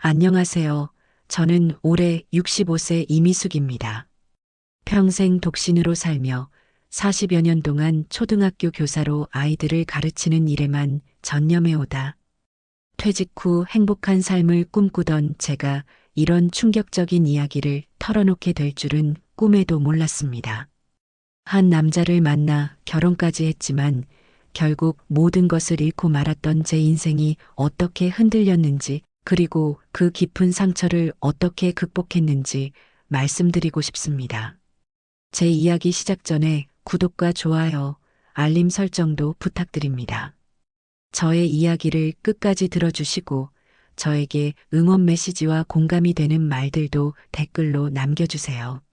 안녕하세요. 저는 올해 65세 이미숙입니다. 평생 독신으로 살며 40여 년 동안 초등학교 교사로 아이들을 가르치는 일에만 전념해오다. 퇴직 후 행복한 삶을 꿈꾸던 제가 이런 충격적인 이야기를 털어놓게 될 줄은 꿈에도 몰랐습니다. 한 남자를 만나 결혼까지 했지만 결국 모든 것을 잃고 말았던 제 인생이 어떻게 흔들렸는지, 그리고 그 깊은 상처를 어떻게 극복했는지 말씀드리고 싶습니다. 제 이야기 시작 전에 구독과 좋아요, 알림 설정도 부탁드립니다. 저의 이야기를 끝까지 들어주시고 저에게 응원 메시지와 공감이 되는 말들도 댓글로 남겨주세요.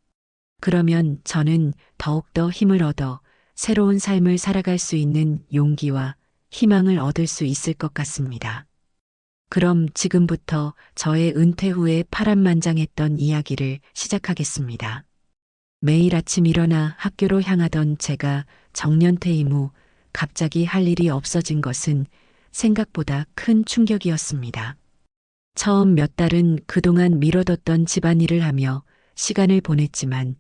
그러면 저는 더욱더 힘을 얻어 새로운 삶을 살아갈 수 있는 용기와 희망을 얻을 수 있을 것 같습니다. 그럼 지금부터 저의 은퇴 후에 파란만장했던 이야기를 시작하겠습니다. 매일 아침 일어나 학교로 향하던 제가 정년퇴임 후 갑자기 할 일이 없어진 것은 생각보다 큰 충격이었습니다. 처음 몇 달은 그동안 미뤄뒀던 집안일을 하며 시간을 보냈지만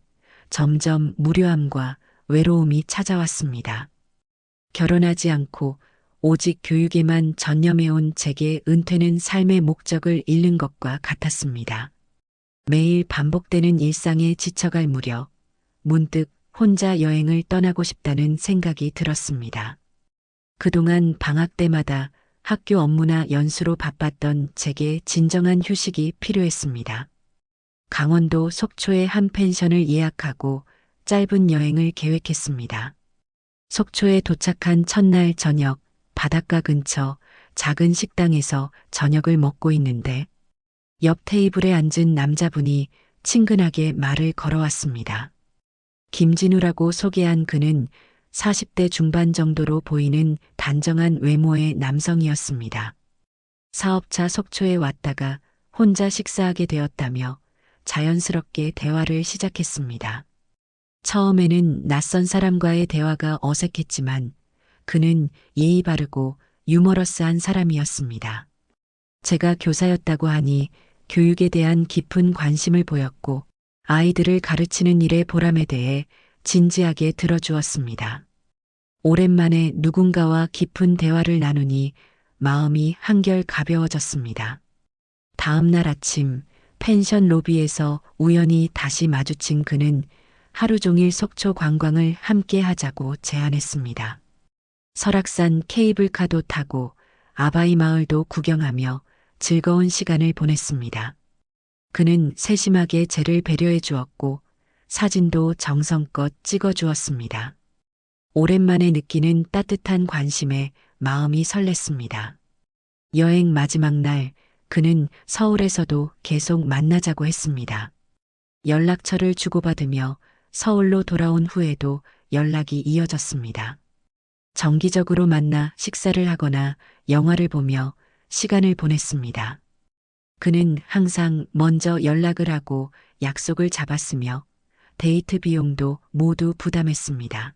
점점 무료함과 외로움이 찾아왔습니다. 결혼하지 않고 오직 교육에만 전념해온 제게 은퇴는 삶의 목적을 잃는 것과 같았습니다. 매일 반복되는 일상에 지쳐갈 무렵 문득 혼자 여행을 떠나고 싶다는 생각이 들었습니다. 그동안 방학 때마다 학교 업무나 연수로 바빴던 제게 진정한 휴식이 필요했습니다. 강원도 속초의 한 펜션을 예약하고 짧은 여행을 계획했습니다. 속초에 도착한 첫날 저녁, 바닷가 근처 작은 식당에서 저녁을 먹고 있는데 옆 테이블에 앉은 남자분이 친근하게 말을 걸어왔습니다. 김진우라고 소개한 그는 40대 중반 정도로 보이는 단정한 외모의 남성이었습니다. 사업차 속초에 왔다가 혼자 식사하게 되었다며 자연스럽게 대화를 시작했습니다. 처음에는 낯선 사람과의 대화가 어색했지만 그는 예의 바르고 유머러스한 사람이었습니다. 제가 교사였다고 하니 교육에 대한 깊은 관심을 보였고 아이들을 가르치는 일의 보람에 대해 진지하게 들어주었습니다. 오랜만에 누군가와 깊은 대화를 나누니 마음이 한결 가벼워졌습니다. 다음 날 아침 펜션 로비에서 우연히 다시 마주친 그는 하루 종일 속초 관광을 함께 하자고 제안했습니다. 설악산 케이블카도 타고 아바이 마을도 구경하며 즐거운 시간을 보냈습니다. 그는 세심하게 제를 배려해 주었고 사진도 정성껏 찍어 주었습니다. 오랜만에 느끼는 따뜻한 관심에 마음이 설렜습니다. 여행 마지막 날 그는 서울에서도 계속 만나자고 했습니다. 연락처를 주고받으며 서울로 돌아온 후에도 연락이 이어졌습니다. 정기적으로 만나 식사를 하거나 영화를 보며 시간을 보냈습니다. 그는 항상 먼저 연락을 하고 약속을 잡았으며 데이트 비용도 모두 부담했습니다.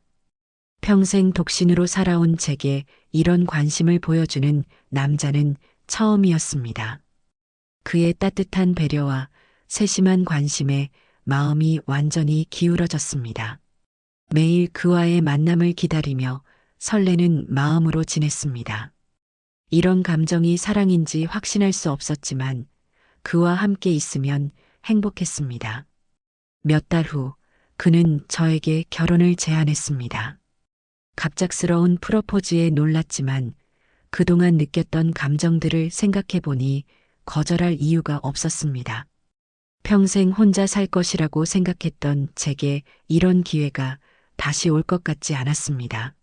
평생 독신으로 살아온 제게 이런 관심을 보여주는 남자는 처음이었습니다. 그의 따뜻한 배려와 세심한 관심에 마음이 완전히 기울어졌습니다. 매일 그와의 만남을 기다리며 설레는 마음으로 지냈습니다. 이런 감정이 사랑인지 확신할 수 없었지만 그와 함께 있으면 행복했습니다. 몇 달 후 그는 저에게 결혼을 제안했습니다. 갑작스러운 프로포즈에 놀랐지만 그동안 느꼈던 감정들을 생각해 보니 거절할 이유가 없었습니다. 평생 혼자 살 것이라고 생각했던 제게 이런 기회가 다시 올 것 같지 않았습니다.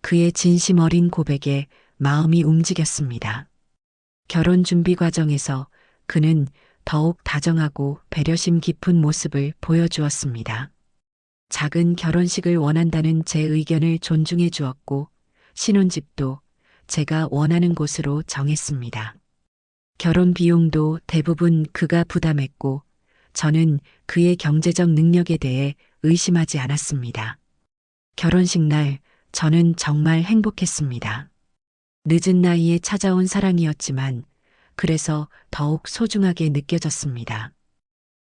그의 진심 어린 고백에 마음이 움직였습니다. 결혼 준비 과정에서 그는 더욱 다정하고 배려심 깊은 모습을 보여주었습니다. 작은 결혼식을 원한다는 제 의견을 존중해 주었고 신혼집도 제가 원하는 곳으로 정했습니다. 결혼 비용도 대부분 그가 부담했고 저는 그의 경제적 능력에 대해 의심하지 않았습니다. 결혼식 날 저는 정말 행복했습니다. 늦은 나이에 찾아온 사랑이었지만 그래서 더욱 소중하게 느껴졌습니다.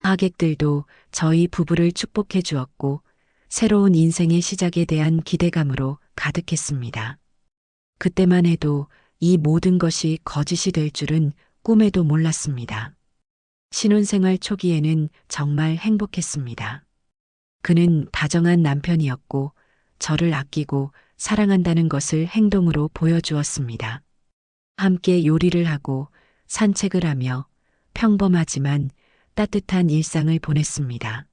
하객들도 저희 부부를 축복해 주었고 새로운 인생의 시작에 대한 기대감으로 가득했습니다. 그때만 해도 이 모든 것이 거짓이 될 줄은 꿈에도 몰랐습니다. 신혼생활 초기에는 정말 행복했습니다. 그는 다정한 남편이었고 저를 아끼고 사랑한다는 것을 행동으로 보여주었습니다. 함께 요리를 하고 산책을 하며 평범하지만 따뜻한 일상을 보냈습니다.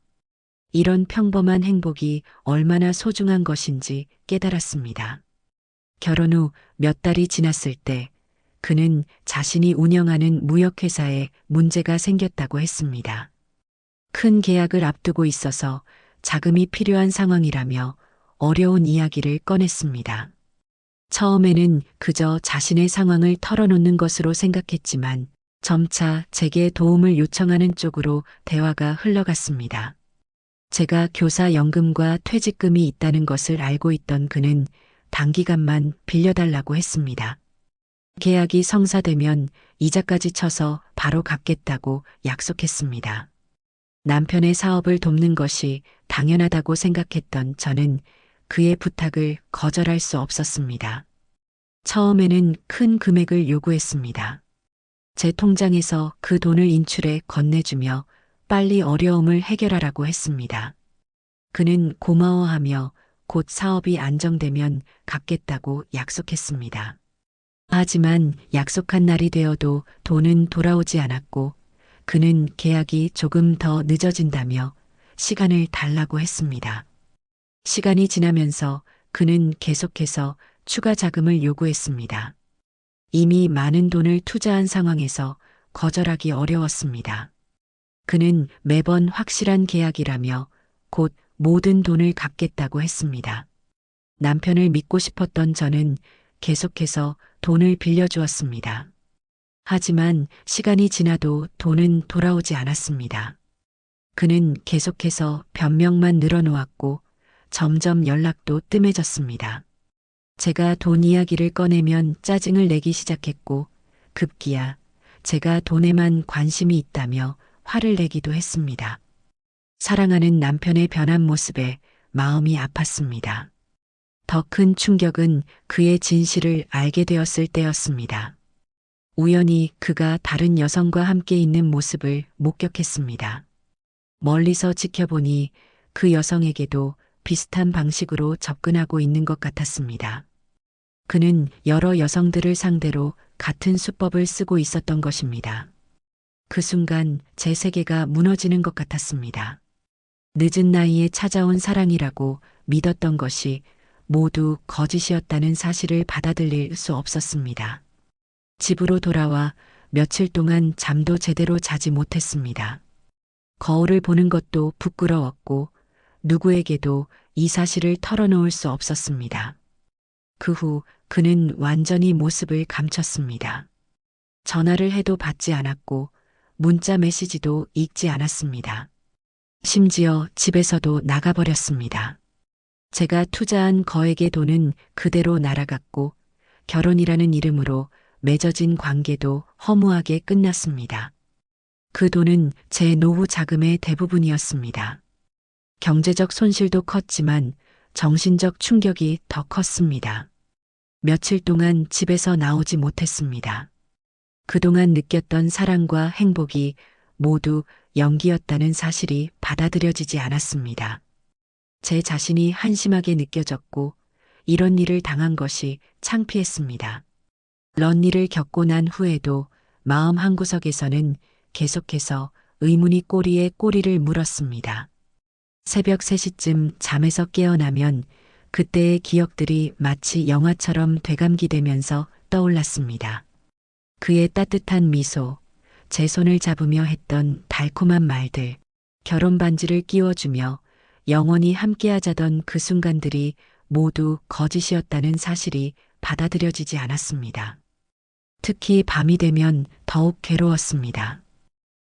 이런 평범한 행복이 얼마나 소중한 것인지 깨달았습니다. 결혼 후 몇 달이 지났을 때 그는 자신이 운영하는 무역회사에 문제가 생겼다고 했습니다. 큰 계약을 앞두고 있어서 자금이 필요한 상황이라며 어려운 이야기를 꺼냈습니다. 처음에는 그저 자신의 상황을 털어놓는 것으로 생각했지만 점차 제게 도움을 요청하는 쪽으로 대화가 흘러갔습니다. 제가 교사 연금과 퇴직금이 있다는 것을 알고 있던 그는 단기간만 빌려달라고 했습니다. 계약이 성사되면 이자까지 쳐서 바로 갚겠다고 약속했습니다. 남편의 사업을 돕는 것이 당연하다고 생각했던 저는 그의 부탁을 거절할 수 없었습니다. 처음에는 큰 금액을 요구했습니다. 제 통장에서 그 돈을 인출해 건네주며 빨리 어려움을 해결하라고 했습니다. 그는 고마워하며 곧 사업이 안정되면 갚겠다고 약속했습니다. 하지만 약속한 날이 되어도 돈은 돌아오지 않았고 그는 계약이 조금 더 늦어진다며 시간을 달라고 했습니다. 시간이 지나면서 그는 계속해서 추가 자금을 요구했습니다. 이미 많은 돈을 투자한 상황에서 거절하기 어려웠습니다. 그는 매번 확실한 계약이라며 곧 모든 돈을 갚겠다고 했습니다. 남편을 믿고 싶었던 저는 계속해서 돈을 빌려주었습니다. 하지만 시간이 지나도 돈은 돌아오지 않았습니다. 그는 계속해서 변명만 늘어놓았고 점점 연락도 뜸해졌습니다. 제가 돈 이야기를 꺼내면 짜증을 내기 시작했고 급기야 제가 돈에만 관심이 있다며 화를 내기도 했습니다. 사랑하는 남편의 변한 모습에 마음이 아팠습니다. 더 큰 충격은 그의 진실을 알게 되었을 때였습니다. 우연히 그가 다른 여성과 함께 있는 모습을 목격했습니다. 멀리서 지켜보니 그 여성에게도 비슷한 방식으로 접근하고 있는 것 같았습니다. 그는 여러 여성들을 상대로 같은 수법을 쓰고 있었던 것입니다. 그 순간 제 세계가 무너지는 것 같았습니다. 늦은 나이에 찾아온 사랑이라고 믿었던 것이 모두 거짓이었다는 사실을 받아들일 수 없었습니다. 집으로 돌아와 며칠 동안 잠도 제대로 자지 못했습니다. 거울을 보는 것도 부끄러웠고 누구에게도 이 사실을 털어놓을 수 없었습니다. 그 후 그는 완전히 모습을 감췄습니다. 전화를 해도 받지 않았고 문자 메시지도 읽지 않았습니다. 심지어 집에서도 나가버렸습니다. 제가 투자한 거액의 돈은 그대로 날아갔고 결혼이라는 이름으로 맺어진 관계도 허무하게 끝났습니다. 그 돈은 제 노후 자금의 대부분이었습니다. 경제적 손실도 컸지만 정신적 충격이 더 컸습니다. 며칠 동안 집에서 나오지 못했습니다. 그동안 느꼈던 사랑과 행복이 모두 연기였다는 사실이 받아들여지지 않았습니다. 제 자신이 한심하게 느껴졌고 이런 일을 당한 것이 창피했습니다. 이런 일을 겪고 난 후에도 마음 한구석에서는 계속해서 의문이 꼬리에 꼬리를 물었습니다. 새벽 3시쯤 잠에서 깨어나면 그때의 기억들이 마치 영화처럼 되감기되면서 떠올랐습니다. 그의 따뜻한 미소, 제 손을 잡으며 했던 달콤한 말들, 결혼 반지를 끼워주며 영원히 함께하자던 그 순간들이 모두 거짓이었다는 사실이 받아들여지지 않았습니다. 특히 밤이 되면 더욱 괴로웠습니다.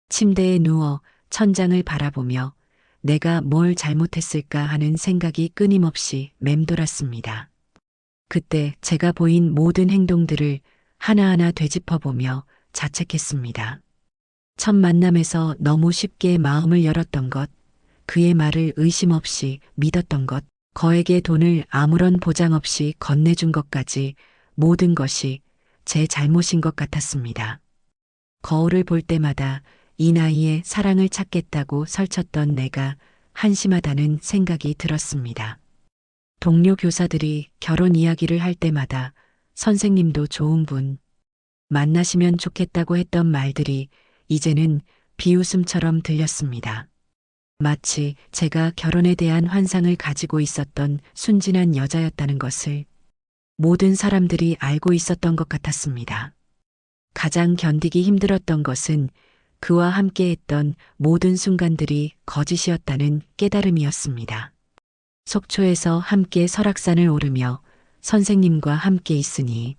침대에 누워 천장을 바라보며 내가 뭘 잘못했을까 하는 생각이 끊임없이 맴돌았습니다. 그때 제가 보인 모든 행동들을 하나하나 되짚어보며 자책했습니다. 첫 만남에서 너무 쉽게 마음을 열었던 것, 그의 말을 의심 없이 믿었던 것, 거액의 돈을 아무런 보장 없이 건네준 것까지 모든 것이 제 잘못인 것 같았습니다. 거울을 볼 때마다 이 나이에 사랑을 찾겠다고 설쳤던 내가 한심하다는 생각이 들었습니다. 동료 교사들이 결혼 이야기를 할 때마다 선생님도 좋은 분, 만나시면 좋겠다고 했던 말들이 이제는 비웃음처럼 들렸습니다. 마치 제가 결혼에 대한 환상을 가지고 있었던 순진한 여자였다는 것을 모든 사람들이 알고 있었던 것 같았습니다. 가장 견디기 힘들었던 것은 그와 함께했던 모든 순간들이 거짓이었다는 깨달음이었습니다. 속초에서 함께 설악산을 오르며 선생님과 함께 있으니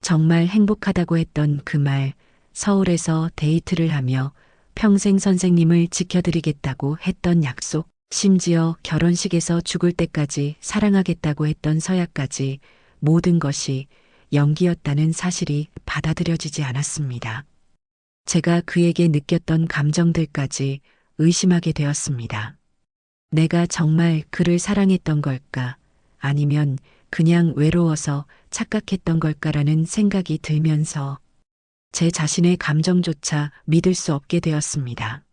정말 행복하다고 했던 그 말, 서울에서 데이트를 하며 평생 선생님을 지켜드리겠다고 했던 약속, 심지어 결혼식에서 죽을 때까지 사랑하겠다고 했던 서약까지 모든 것이 연기였다는 사실이 받아들여지지 않았습니다. 제가 그에게 느꼈던 감정들까지 의심하게 되었습니다. 내가 정말 그를 사랑했던 걸까? 아니면 그냥 외로워서 착각했던 걸까라는 생각이 들면서 제 자신의 감정조차 믿을 수 없게 되었습니다.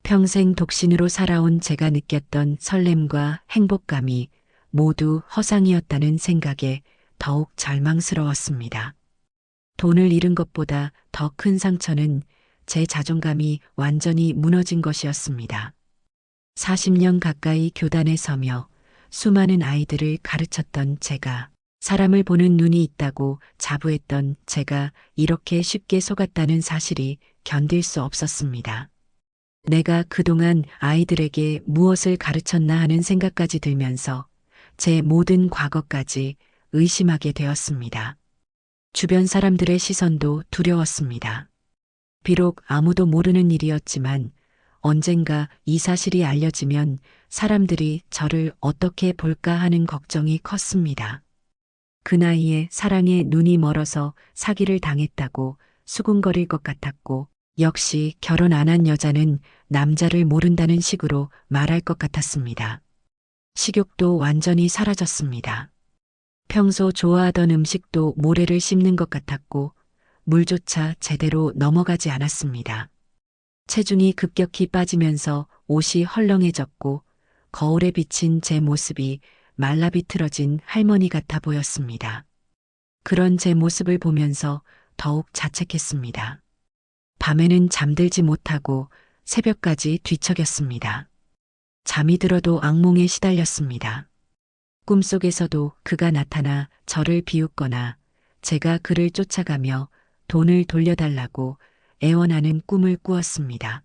평생 독신으로 살아온 제가 느꼈던 설렘과 행복감이 모두 허상이었다는 생각에 더욱 절망스러웠습니다. 돈을 잃은 것보다 더 큰 상처는 제 자존감이 완전히 무너진 것이었습니다. 40년 가까이 교단에 서며 수많은 아이들을 가르쳤던 제가, 사람을 보는 눈이 있다고 자부했던 제가 이렇게 쉽게 속았다는 사실이 견딜 수 없었습니다. 내가 그동안 아이들에게 무엇을 가르쳤나 하는 생각까지 들면서 제 모든 과거까지 의심하게 되었습니다. 주변 사람들의 시선도 두려웠습니다. 비록 아무도 모르는 일이었지만 언젠가 이 사실이 알려지면 사람들이 저를 어떻게 볼까 하는 걱정이 컸습니다. 그 나이에 사랑에 눈이 멀어서 사기를 당했다고 수군거릴 것 같았고, 역시 결혼 안 한 여자는 남자를 모른다는 식으로 말할 것 같았습니다. 식욕도 완전히 사라졌습니다. 평소 좋아하던 음식도 모래를 씹는 것 같았고, 물조차 제대로 넘어가지 않았습니다. 체중이 급격히 빠지면서 옷이 헐렁해졌고, 거울에 비친 제 모습이 말라비틀어진 할머니 같아 보였습니다. 그런 제 모습을 보면서 더욱 자책했습니다. 밤에는 잠들지 못하고 새벽까지 뒤척였습니다. 잠이 들어도 악몽에 시달렸습니다. 꿈속에서도 그가 나타나 저를 비웃거나 제가 그를 쫓아가며 돈을 돌려달라고 애원하는 꿈을 꾸었습니다.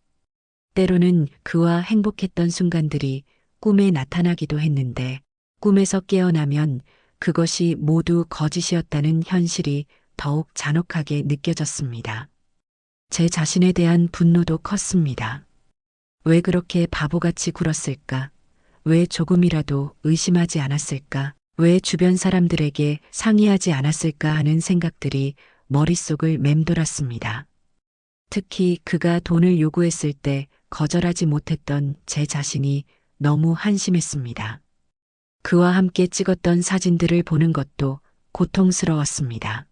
때로는 그와 행복했던 순간들이 꿈에 나타나기도 했는데, 꿈에서 깨어나면 그것이 모두 거짓이었다는 현실이 더욱 잔혹하게 느껴졌습니다. 제 자신에 대한 분노도 컸습니다. 왜 그렇게 바보같이 굴었을까? 왜 조금이라도 의심하지 않았을까? 왜 주변 사람들에게 상의하지 않았을까 하는 생각들이 머릿속을 맴돌았습니다. 특히 그가 돈을 요구했을 때 거절하지 못했던 제 자신이 너무 한심했습니다. 그와 함께 찍었던 사진들을 보는 것도 고통스러웠습니다.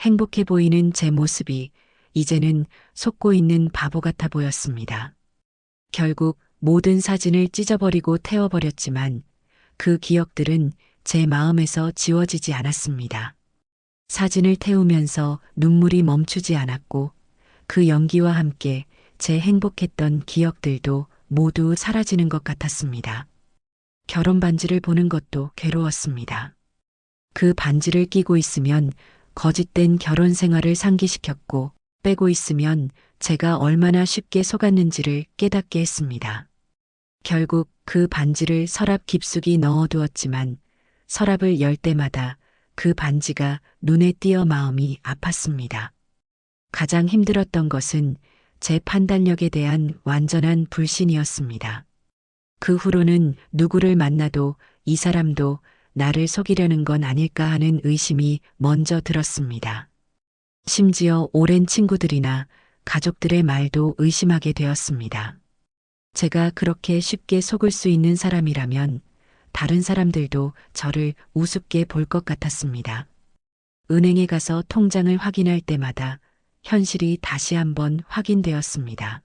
행복해 보이는 제 모습이 이제는 속고 있는 바보 같아 보였습니다. 결국 모든 사진을 찢어버리고 태워버렸지만 그 기억들은 제 마음에서 지워지지 않았습니다. 사진을 태우면서 눈물이 멈추지 않았고, 그 연기와 함께 제 행복했던 기억들도 모두 사라지는 것 같았습니다. 결혼 반지를 보는 것도 괴로웠습니다. 그 반지를 끼고 있으면 거짓된 결혼 생활을 상기시켰고, 빼고 있으면 제가 얼마나 쉽게 속았는지를 깨닫게 했습니다. 결국 그 반지를 서랍 깊숙이 넣어두었지만 서랍을 열 때마다 그 반지가 눈에 띄어 마음이 아팠습니다. 가장 힘들었던 것은 제 판단력에 대한 완전한 불신이었습니다. 그 후로는 누구를 만나도 이 사람도 나를 속이려는 건 아닐까 하는 의심이 먼저 들었습니다. 심지어 오랜 친구들이나 가족들의 말도 의심하게 되었습니다. 제가 그렇게 쉽게 속을 수 있는 사람이라면 다른 사람들도 저를 우습게 볼 것 같았습니다. 은행에 가서 통장을 확인할 때마다 현실이 다시 한번 확인되었습니다.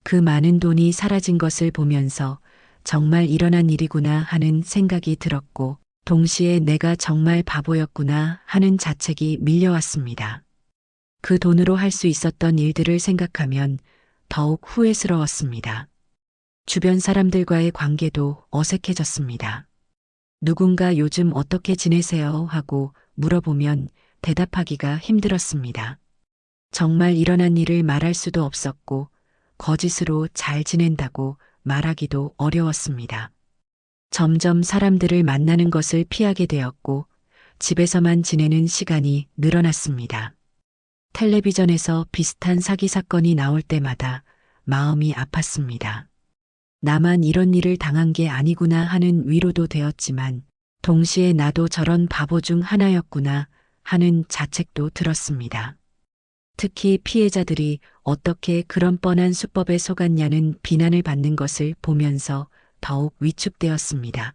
그 많은 돈이 사라진 것을 보면서 정말 일어난 일이구나 하는 생각이 들었고, 동시에 내가 정말 바보였구나 하는 자책이 밀려왔습니다. 그 돈으로 할 수 있었던 일들을 생각하면 더욱 후회스러웠습니다. 주변 사람들과의 관계도 어색해졌습니다. 누군가 요즘 어떻게 지내세요? 하고 물어보면 대답하기가 힘들었습니다. 정말 일어난 일을 말할 수도 없었고, 거짓으로 잘 지낸다고 말하기도 어려웠습니다. 점점 사람들을 만나는 것을 피하게 되었고, 집에서만 지내는 시간이 늘어났습니다. 텔레비전에서 비슷한 사기 사건이 나올 때마다 마음이 아팠습니다. 나만 이런 일을 당한 게 아니구나 하는 위로도 되었지만, 동시에 나도 저런 바보 중 하나였구나 하는 자책도 들었습니다. 특히 피해자들이 어떻게 그런 뻔한 수법에 속았냐는 비난을 받는 것을 보면서 더욱 위축되었습니다.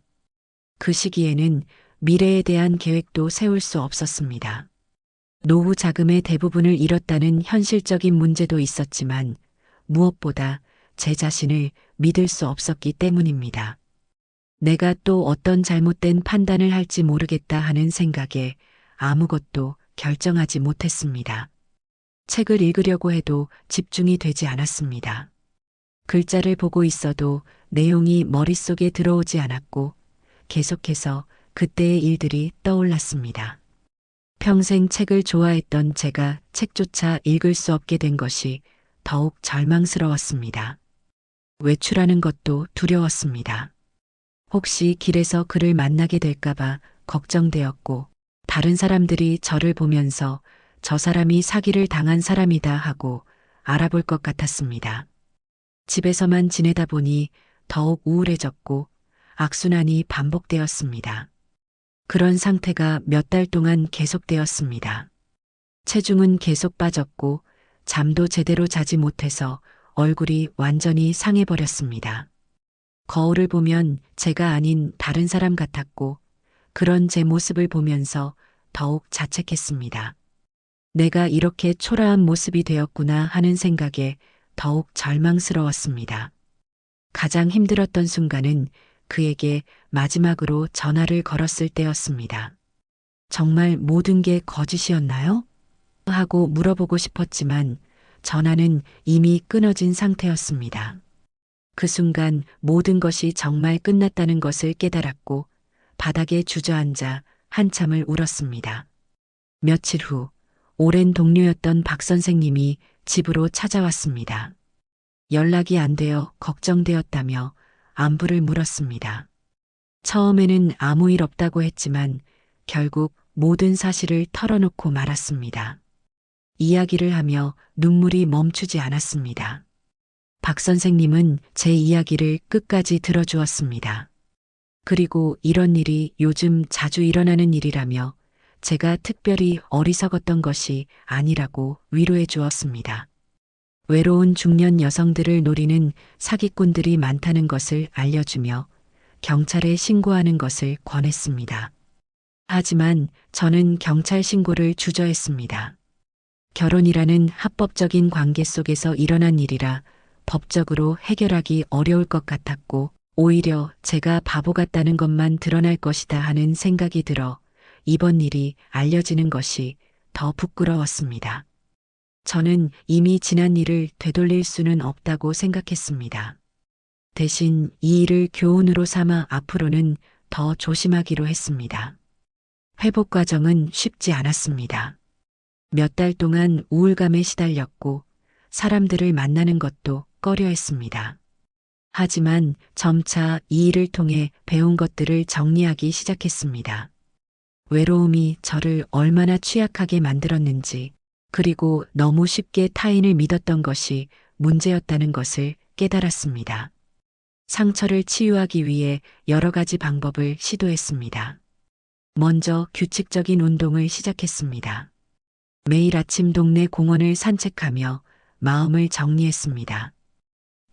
그 시기에는 미래에 대한 계획도 세울 수 없었습니다. 노후 자금의 대부분을 잃었다는 현실적인 문제도 있었지만, 무엇보다 제 자신을 믿을 수 없었기 때문입니다. 내가 또 어떤 잘못된 판단을 할지 모르겠다 하는 생각에 아무것도 결정하지 못했습니다. 책을 읽으려고 해도 집중이 되지 않았습니다. 글자를 보고 있어도 내용이 머릿속에 들어오지 않았고, 계속해서 그때의 일들이 떠올랐습니다. 평생 책을 좋아했던 제가 책조차 읽을 수 없게 된 것이 더욱 절망스러웠습니다. 외출하는 것도 두려웠습니다. 혹시 길에서 그를 만나게 될까봐 걱정되었고, 다른 사람들이 저를 보면서 저 사람이 사기를 당한 사람이다 하고 알아볼 것 같았습니다. 집에서만 지내다 보니 더욱 우울해졌고 악순환이 반복되었습니다. 그런 상태가 몇 달 동안 계속되었습니다. 체중은 계속 빠졌고 잠도 제대로 자지 못해서 얼굴이 완전히 상해버렸습니다. 거울을 보면 제가 아닌 다른 사람 같았고, 그런 제 모습을 보면서 더욱 자책했습니다. 내가 이렇게 초라한 모습이 되었구나 하는 생각에 더욱 절망스러웠습니다. 가장 힘들었던 순간은 그에게 마지막으로 전화를 걸었을 때였습니다. 정말 모든 게 거짓이었나요? 하고 물어보고 싶었지만 전화는 이미 끊어진 상태였습니다. 그 순간 모든 것이 정말 끝났다는 것을 깨달았고 바닥에 주저앉아 한참을 울었습니다. 며칠 후 오랜 동료였던 박 선생님이 집으로 찾아왔습니다. 연락이 안 되어 걱정되었다며 안부를 물었습니다. 처음에는 아무 일 없다고 했지만 결국 모든 사실을 털어놓고 말았습니다. 이야기를 하며 눈물이 멈추지 않았습니다. 박 선생님은 제 이야기를 끝까지 들어주었습니다. 그리고 이런 일이 요즘 자주 일어나는 일이라며 제가 특별히 어리석었던 것이 아니라고 위로해 주었습니다. 외로운 중년 여성들을 노리는 사기꾼들이 많다는 것을 알려주며 경찰에 신고하는 것을 권했습니다. 하지만 저는 경찰 신고를 주저했습니다. 결혼이라는 합법적인 관계 속에서 일어난 일이라 법적으로 해결하기 어려울 것 같았고, 오히려 제가 바보 같다는 것만 드러날 것이다 하는 생각이 들어 이번 일이 알려지는 것이 더 부끄러웠습니다. 저는 이미 지난 일을 되돌릴 수는 없다고 생각했습니다. 대신 이 일을 교훈으로 삼아 앞으로는 더 조심하기로 했습니다. 회복 과정은 쉽지 않았습니다. 몇 달 동안 우울감에 시달렸고 사람들을 만나는 것도 꺼려했습니다. 하지만 점차 이 일을 통해 배운 것들을 정리하기 시작했습니다. 외로움이 저를 얼마나 취약하게 만들었는지, 그리고 너무 쉽게 타인을 믿었던 것이 문제였다는 것을 깨달았습니다. 상처를 치유하기 위해 여러 가지 방법을 시도했습니다. 먼저 규칙적인 운동을 시작했습니다. 매일 아침 동네 공원을 산책하며 마음을 정리했습니다.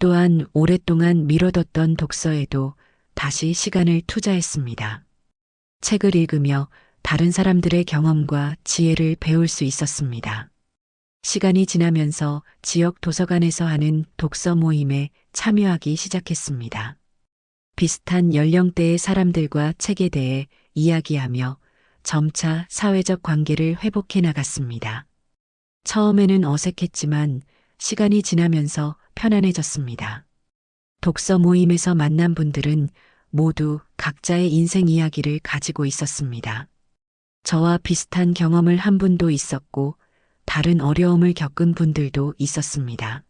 또한 오랫동안 미뤄뒀던 독서에도 다시 시간을 투자했습니다. 책을 읽으며 다른 사람들의 경험과 지혜를 배울 수 있었습니다. 시간이 지나면서 지역 도서관에서 하는 독서 모임에 참여하기 시작했습니다. 비슷한 연령대의 사람들과 책에 대해 이야기하며 점차 사회적 관계를 회복해 나갔습니다. 처음에는 어색했지만 시간이 지나면서 편안해졌습니다. 독서 모임에서 만난 분들은 모두 각자의 인생 이야기를 가지고 있었습니다. 저와 비슷한 경험을 한 분도 있었고 다른 어려움을 겪은 분들도 있었습니다.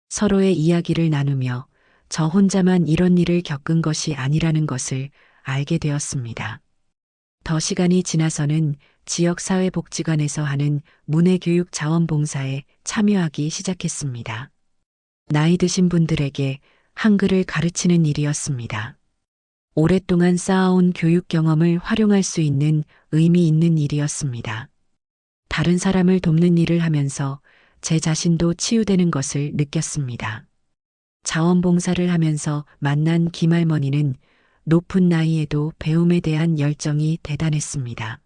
서로의 이야기를 나누며 저 혼자만 이런 일을 겪은 것이 아니라는 것을 알게 되었습니다. 더 시간이 지나서는 지역사회복지관에서 하는 문해교육 자원봉사에 참여하기 시작했습니다. 나이 드신 분들에게 한글을 가르치는 일이었습니다. 오랫동안 쌓아온 교육 경험을 활용할 수 있는 의미 있는 일이었습니다. 다른 사람을 돕는 일을 하면서 제 자신도 치유되는 것을 느꼈습니다. 자원봉사를 하면서 만난 김할머니는 높은 나이에도 배움에 대한 열정이 대단했습니다.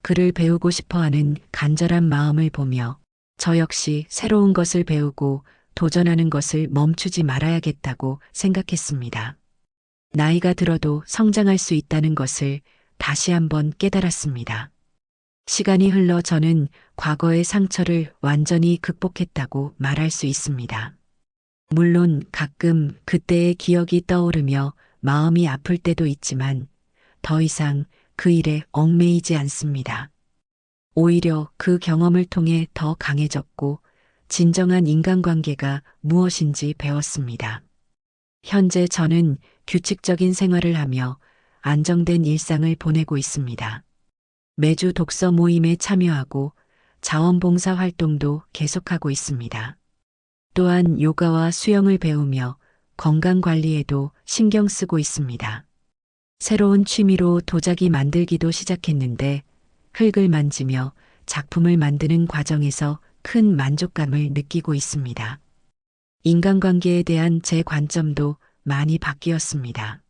글을 배우고 싶어 하는 간절한 마음을 보며 저 역시 새로운 것을 배우고 도전하는 것을 멈추지 말아야겠다고 생각했습니다. 나이가 들어도 성장할 수 있다는 것을 다시 한번 깨달았습니다. 시간이 흘러 저는 과거의 상처를 완전히 극복했다고 말할 수 있습니다. 물론 가끔 그때의 기억이 떠오르며 마음이 아플 때도 있지만 더 이상 그 일에 얽매이지 않습니다. 오히려 그 경험을 통해 더 강해졌고 진정한 인간관계가 무엇인지 배웠습니다. 현재 저는 규칙적인 생활을 하며 안정된 일상을 보내고 있습니다. 매주 독서 모임에 참여하고 자원봉사 활동도 계속하고 있습니다. 또한 요가와 수영을 배우며 건강관리에도 신경 쓰고 있습니다. 새로운 취미로 도자기 만들기도 시작했는데 흙을 만지며 작품을 만드는 과정에서 큰 만족감을 느끼고 있습니다. 인간관계에 대한 제 관점도 많이 바뀌었습니다.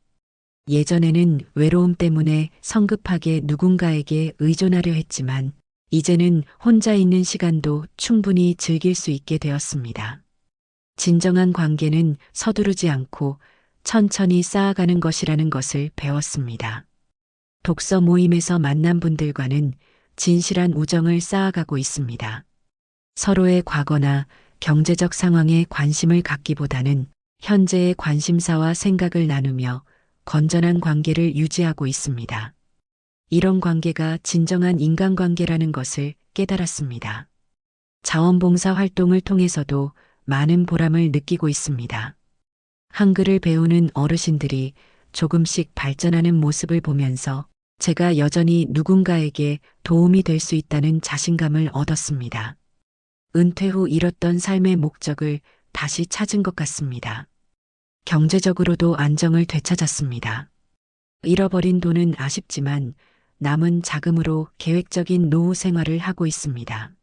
예전에는 외로움 때문에 성급하게 누군가에게 의존하려 했지만 이제는 혼자 있는 시간도 충분히 즐길 수 있게 되었습니다. 진정한 관계는 서두르지 않고 천천히 쌓아가는 것이라는 것을 배웠습니다. 독서 모임에서 만난 분들과는 진실한 우정을 쌓아가고 있습니다. 서로의 과거나 경제적 상황에 관심을 갖기보다는 현재의 관심사와 생각을 나누며 건전한 관계를 유지하고 있습니다. 이런 관계가 진정한 인간관계라는 것을 깨달았습니다. 자원봉사 활동을 통해서도 많은 보람을 느끼고 있습니다. 한글을 배우는 어르신들이 조금씩 발전하는 모습을 보면서 제가 여전히 누군가에게 도움이 될 수 있다는 자신감을 얻었습니다. 은퇴 후 잃었던 삶의 목적을 다시 찾은 것 같습니다. 경제적으로도 안정을 되찾았습니다. 잃어버린 돈은 아쉽지만 남은 자금으로 계획적인 노후 생활을 하고 있습니다.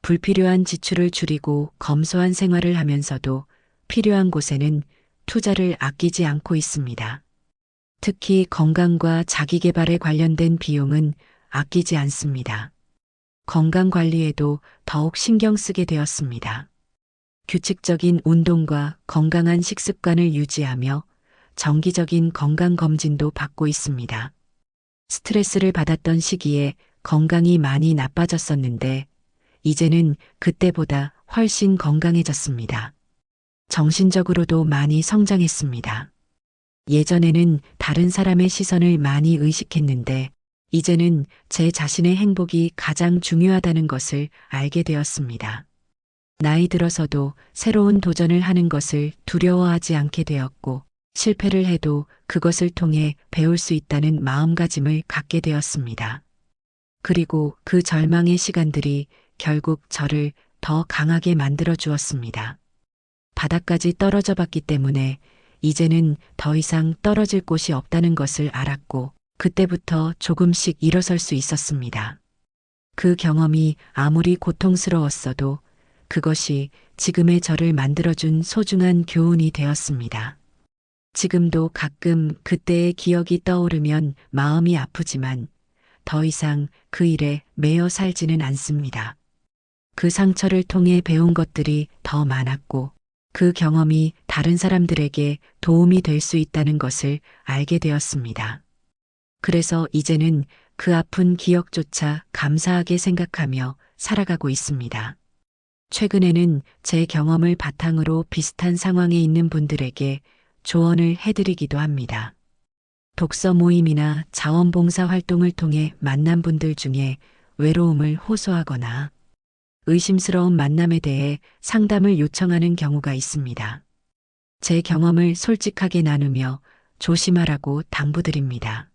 불필요한 지출을 줄이고 검소한 생활을 하면서도 필요한 곳에는 투자를 아끼지 않고 있습니다. 특히 건강과 자기계발에 관련된 비용은 아끼지 않습니다. 건강 관리에도 더욱 신경 쓰게 되었습니다. 규칙적인 운동과 건강한 식습관을 유지하며 정기적인 건강검진도 받고 있습니다. 스트레스를 받았던 시기에 건강이 많이 나빠졌었는데 이제는 그때보다 훨씬 건강해졌습니다. 정신적으로도 많이 성장했습니다. 예전에는 다른 사람의 시선을 많이 의식했는데 이제는 제 자신의 행복이 가장 중요하다는 것을 알게 되었습니다. 나이 들어서도 새로운 도전을 하는 것을 두려워하지 않게 되었고 실패를 해도 그것을 통해 배울 수 있다는 마음가짐을 갖게 되었습니다. 그리고 그 절망의 시간들이 결국 저를 더 강하게 만들어 주었습니다. 바닥까지 떨어져 봤기 때문에 이제는 더 이상 떨어질 곳이 없다는 것을 알았고 그때부터 조금씩 일어설 수 있었습니다. 그 경험이 아무리 고통스러웠어도 그것이 지금의 저를 만들어준 소중한 교훈이 되었습니다. 지금도 가끔 그때의 기억이 떠오르면 마음이 아프지만 더 이상 그 일에 매여 살지는 않습니다. 그 상처를 통해 배운 것들이 더 많았고 그 경험이 다른 사람들에게 도움이 될 수 있다는 것을 알게 되었습니다. 그래서 이제는 그 아픈 기억조차 감사하게 생각하며 살아가고 있습니다. 최근에는 제 경험을 바탕으로 비슷한 상황에 있는 분들에게 조언을 해드리기도 합니다. 독서 모임이나 자원봉사 활동을 통해 만난 분들 중에 외로움을 호소하거나 의심스러운 만남에 대해 상담을 요청하는 경우가 있습니다. 제 경험을 솔직하게 나누며 조심하라고 당부드립니다.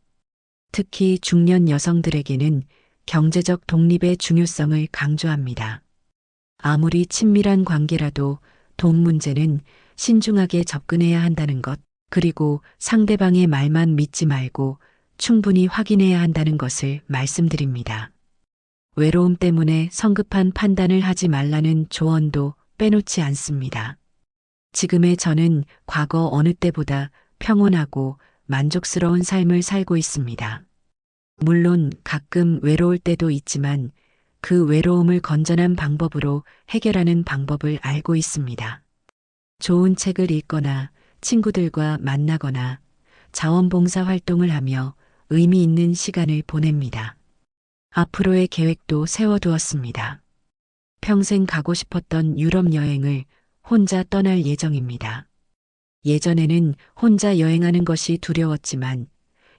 특히 중년 여성들에게는 경제적 독립의 중요성을 강조합니다. 아무리 친밀한 관계라도 돈 문제는 신중하게 접근해야 한다는 것, 그리고 상대방의 말만 믿지 말고 충분히 확인해야 한다는 것을 말씀드립니다. 외로움 때문에 성급한 판단을 하지 말라는 조언도 빼놓지 않습니다. 지금의 저는 과거 어느 때보다 평온하고 만족스러운 삶을 살고 있습니다. 물론 가끔 외로울 때도 있지만 그 외로움을 건전한 방법으로 해결하는 방법을 알고 있습니다. 좋은 책을 읽거나 친구들과 만나거나 자원봉사 활동을 하며 의미 있는 시간을 보냅니다. 앞으로의 계획도 세워두었습니다. 평생 가고 싶었던 유럽 여행을 혼자 떠날 예정입니다. 예전에는 혼자 여행하는 것이 두려웠지만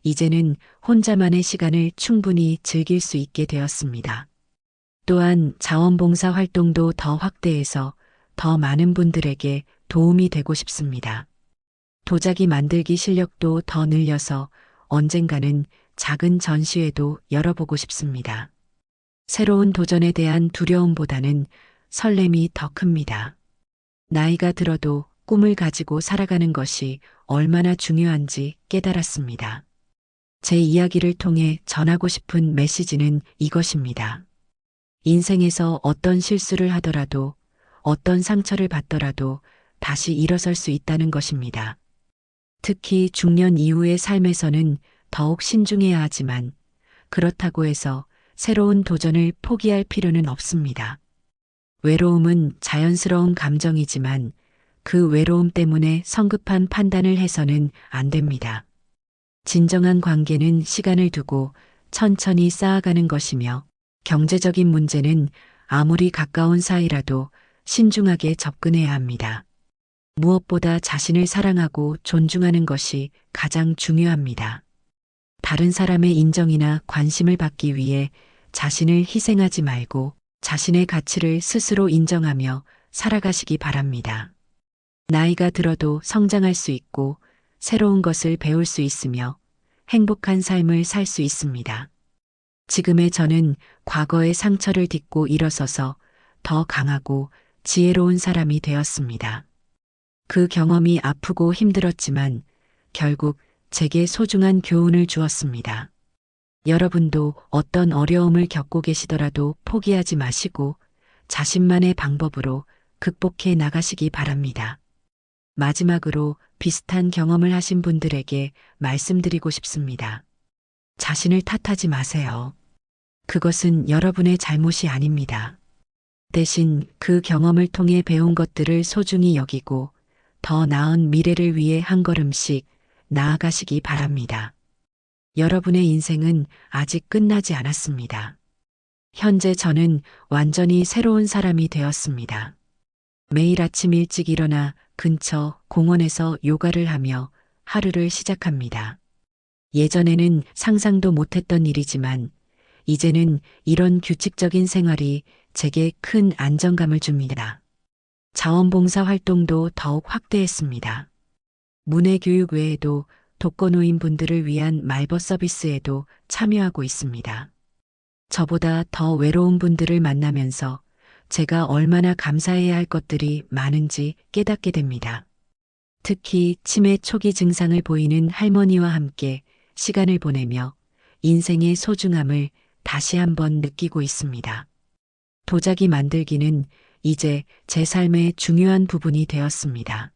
이제는 혼자만의 시간을 충분히 즐길 수 있게 되었습니다. 또한 자원봉사 활동도 더 확대해서 더 많은 분들에게 도움이 되고 싶습니다. 도자기 만들기 실력도 더 늘려서 언젠가는 작은 전시회도 열어보고 싶습니다. 새로운 도전에 대한 두려움보다는 설렘이 더 큽니다. 나이가 들어도 꿈을 가지고 살아가는 것이 얼마나 중요한지 깨달았습니다. 제 이야기를 통해 전하고 싶은 메시지는 이것입니다. 인생에서 어떤 실수를 하더라도 어떤 상처를 받더라도 다시 일어설 수 있다는 것입니다. 특히 중년 이후의 삶에서는 더욱 신중해야 하지만 그렇다고 해서 새로운 도전을 포기할 필요는 없습니다. 외로움은 자연스러운 감정이지만 그 외로움 때문에 성급한 판단을 해서는 안 됩니다. 진정한 관계는 시간을 두고 천천히 쌓아가는 것이며 경제적인 문제는 아무리 가까운 사이라도 신중하게 접근해야 합니다. 무엇보다 자신을 사랑하고 존중하는 것이 가장 중요합니다. 다른 사람의 인정이나 관심을 받기 위해 자신을 희생하지 말고 자신의 가치를 스스로 인정하며 살아가시기 바랍니다. 나이가 들어도 성장할 수 있고 새로운 것을 배울 수 있으며 행복한 삶을 살 수 있습니다. 지금의 저는 과거의 상처를 딛고 일어서서 더 강하고 지혜로운 사람이 되었습니다. 그 경험이 아프고 힘들었지만 결국 제게 소중한 교훈을 주었습니다. 여러분도 어떤 어려움을 겪고 계시더라도 포기하지 마시고 자신만의 방법으로 극복해 나가시기 바랍니다. 마지막으로 비슷한 경험을 하신 분들에게 말씀드리고 싶습니다. 자신을 탓하지 마세요. 그것은 여러분의 잘못이 아닙니다. 대신 그 경험을 통해 배운 것들을 소중히 여기고 더 나은 미래를 위해 한 걸음씩 나아가시기 바랍니다. 여러분의 인생은 아직 끝나지 않았습니다. 현재 저는 완전히 새로운 사람이 되었습니다. 매일 아침 일찍 일어나 근처 공원에서 요가를 하며 하루를 시작합니다. 예전에는 상상도 못했던 일이지만 이제는 이런 규칙적인 생활이 제게 큰 안정감을 줍니다. 자원봉사 활동도 더욱 확대했습니다. 문해교육 외에도 독거노인 분들을 위한 말벗 서비스에도 참여하고 있습니다. 저보다 더 외로운 분들을 만나면서 제가 얼마나 감사해야 할 것들이 많은지 깨닫게 됩니다. 특히 치매 초기 증상을 보이는 할머니와 함께 시간을 보내며 인생의 소중함을 다시 한번 느끼고 있습니다. 도자기 만들기는 이제 제 삶의 중요한 부분이 되었습니다.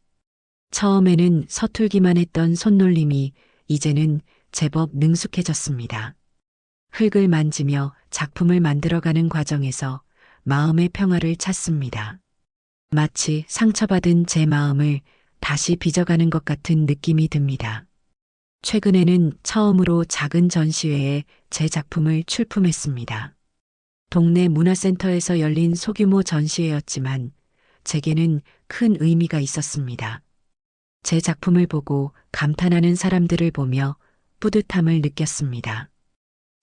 처음에는 서툴기만 했던 손놀림이 이제는 제법 능숙해졌습니다. 흙을 만지며 작품을 만들어가는 과정에서 마음의 평화를 찾습니다. 마치 상처받은 제 마음을 다시 빚어가는 것 같은 느낌이 듭니다. 최근에는 처음으로 작은 전시회에 제 작품을 출품했습니다. 동네 문화센터에서 열린 소규모 전시회였지만 제게는 큰 의미가 있었습니다. 제 작품을 보고 감탄하는 사람들을 보며 뿌듯함을 느꼈습니다.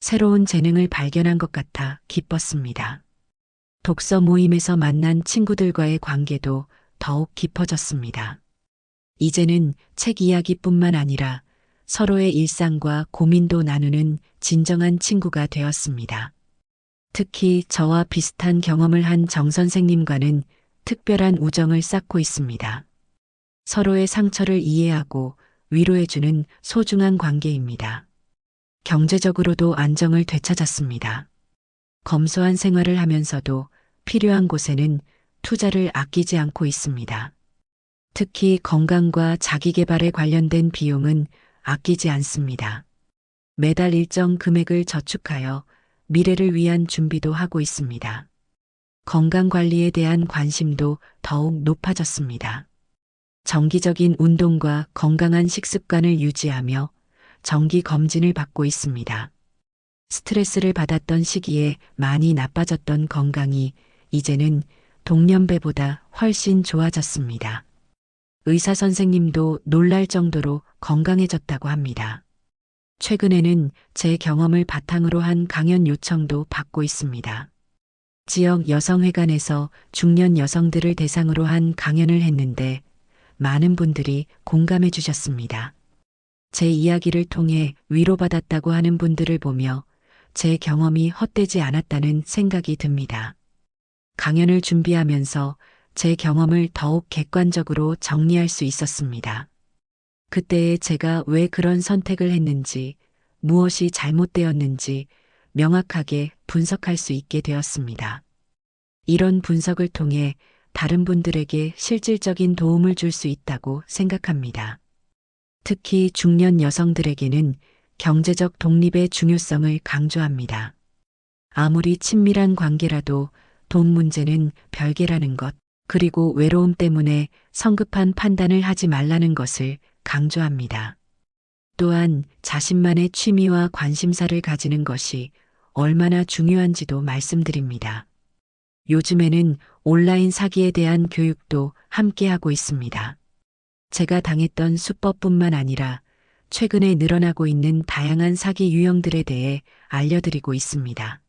새로운 재능을 발견한 것 같아 기뻤습니다. 독서 모임에서 만난 친구들과의 관계도 더욱 깊어졌습니다. 이제는 책 이야기뿐만 아니라 서로의 일상과 고민도 나누는 진정한 친구가 되었습니다. 특히 저와 비슷한 경험을 한 정 선생님과는 특별한 우정을 쌓고 있습니다. 서로의 상처를 이해하고 위로해주는 소중한 관계입니다. 경제적으로도 안정을 되찾았습니다. 검소한 생활을 하면서도 필요한 곳에는 투자를 아끼지 않고 있습니다. 특히 건강과 자기계발에 관련된 비용은 아끼지 않습니다. 매달 일정 금액을 저축하여 미래를 위한 준비도 하고 있습니다. 건강 관리에 대한 관심도 더욱 높아졌습니다. 정기적인 운동과 건강한 식습관을 유지하며 정기 검진을 받고 있습니다. 스트레스를 받았던 시기에 많이 나빠졌던 건강이 이제는 동년배보다 훨씬 좋아졌습니다. 의사 선생님도 놀랄 정도로 건강해졌다고 합니다. 최근에는 제 경험을 바탕으로 한 강연 요청도 받고 있습니다. 지역 여성회관에서 중년 여성들을 대상으로 한 강연을 했는데 많은 분들이 공감해 주셨습니다. 제 이야기를 통해 위로받았다고 하는 분들을 보며 제 경험이 헛되지 않았다는 생각이 듭니다. 강연을 준비하면서 제 경험을 더욱 객관적으로 정리할 수 있었습니다. 그때에 제가 왜 그런 선택을 했는지, 무엇이 잘못되었는지 명확하게 분석할 수 있게 되었습니다. 이런 분석을 통해 다른 분들에게 실질적인 도움을 줄 수 있다고 생각합니다. 특히 중년 여성들에게는 경제적 독립의 중요성을 강조합니다. 아무리 친밀한 관계라도 돈 문제는 별개라는 것, 그리고 외로움 때문에 성급한 판단을 하지 말라는 것을 강조합니다. 또한 자신만의 취미와 관심사를 가지는 것이 얼마나 중요한지도 말씀드립니다. 요즘에는 온라인 사기에 대한 교육도 함께하고 있습니다. 제가 당했던 수법뿐만 아니라 최근에 늘어나고 있는 다양한 사기 유형들에 대해 알려드리고 있습니다.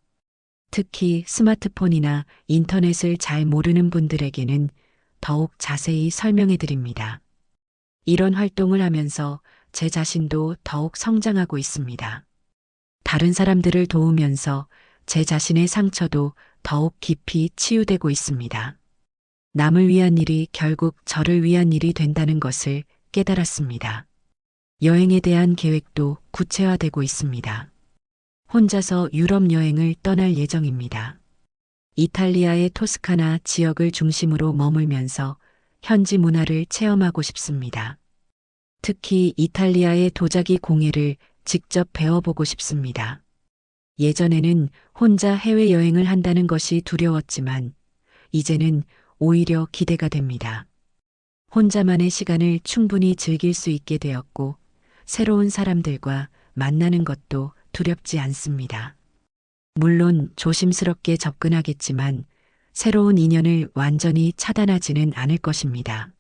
특히 스마트폰이나 인터넷을 잘 모르는 분들에게는 더욱 자세히 설명해 드립니다. 이런 활동을 하면서 제 자신도 더욱 성장하고 있습니다. 다른 사람들을 도우면서 제 자신의 상처도 더욱 깊이 치유되고 있습니다. 남을 위한 일이 결국 저를 위한 일이 된다는 것을 깨달았습니다. 여행에 대한 계획도 구체화되고 있습니다. 혼자서 유럽 여행을 떠날 예정입니다. 이탈리아의 토스카나 지역을 중심으로 머물면서 현지 문화를 체험하고 싶습니다. 특히 이탈리아의 도자기 공예를 직접 배워보고 싶습니다. 예전에는 혼자 해외여행을 한다는 것이 두려웠지만 이제는 오히려 기대가 됩니다. 혼자만의 시간을 충분히 즐길 수 있게 되었고 새로운 사람들과 만나는 것도 두렵지 않습니다. 물론 조심스럽게 접근하겠지만 새로운 인연을 완전히 차단하지는 않을 것입니다.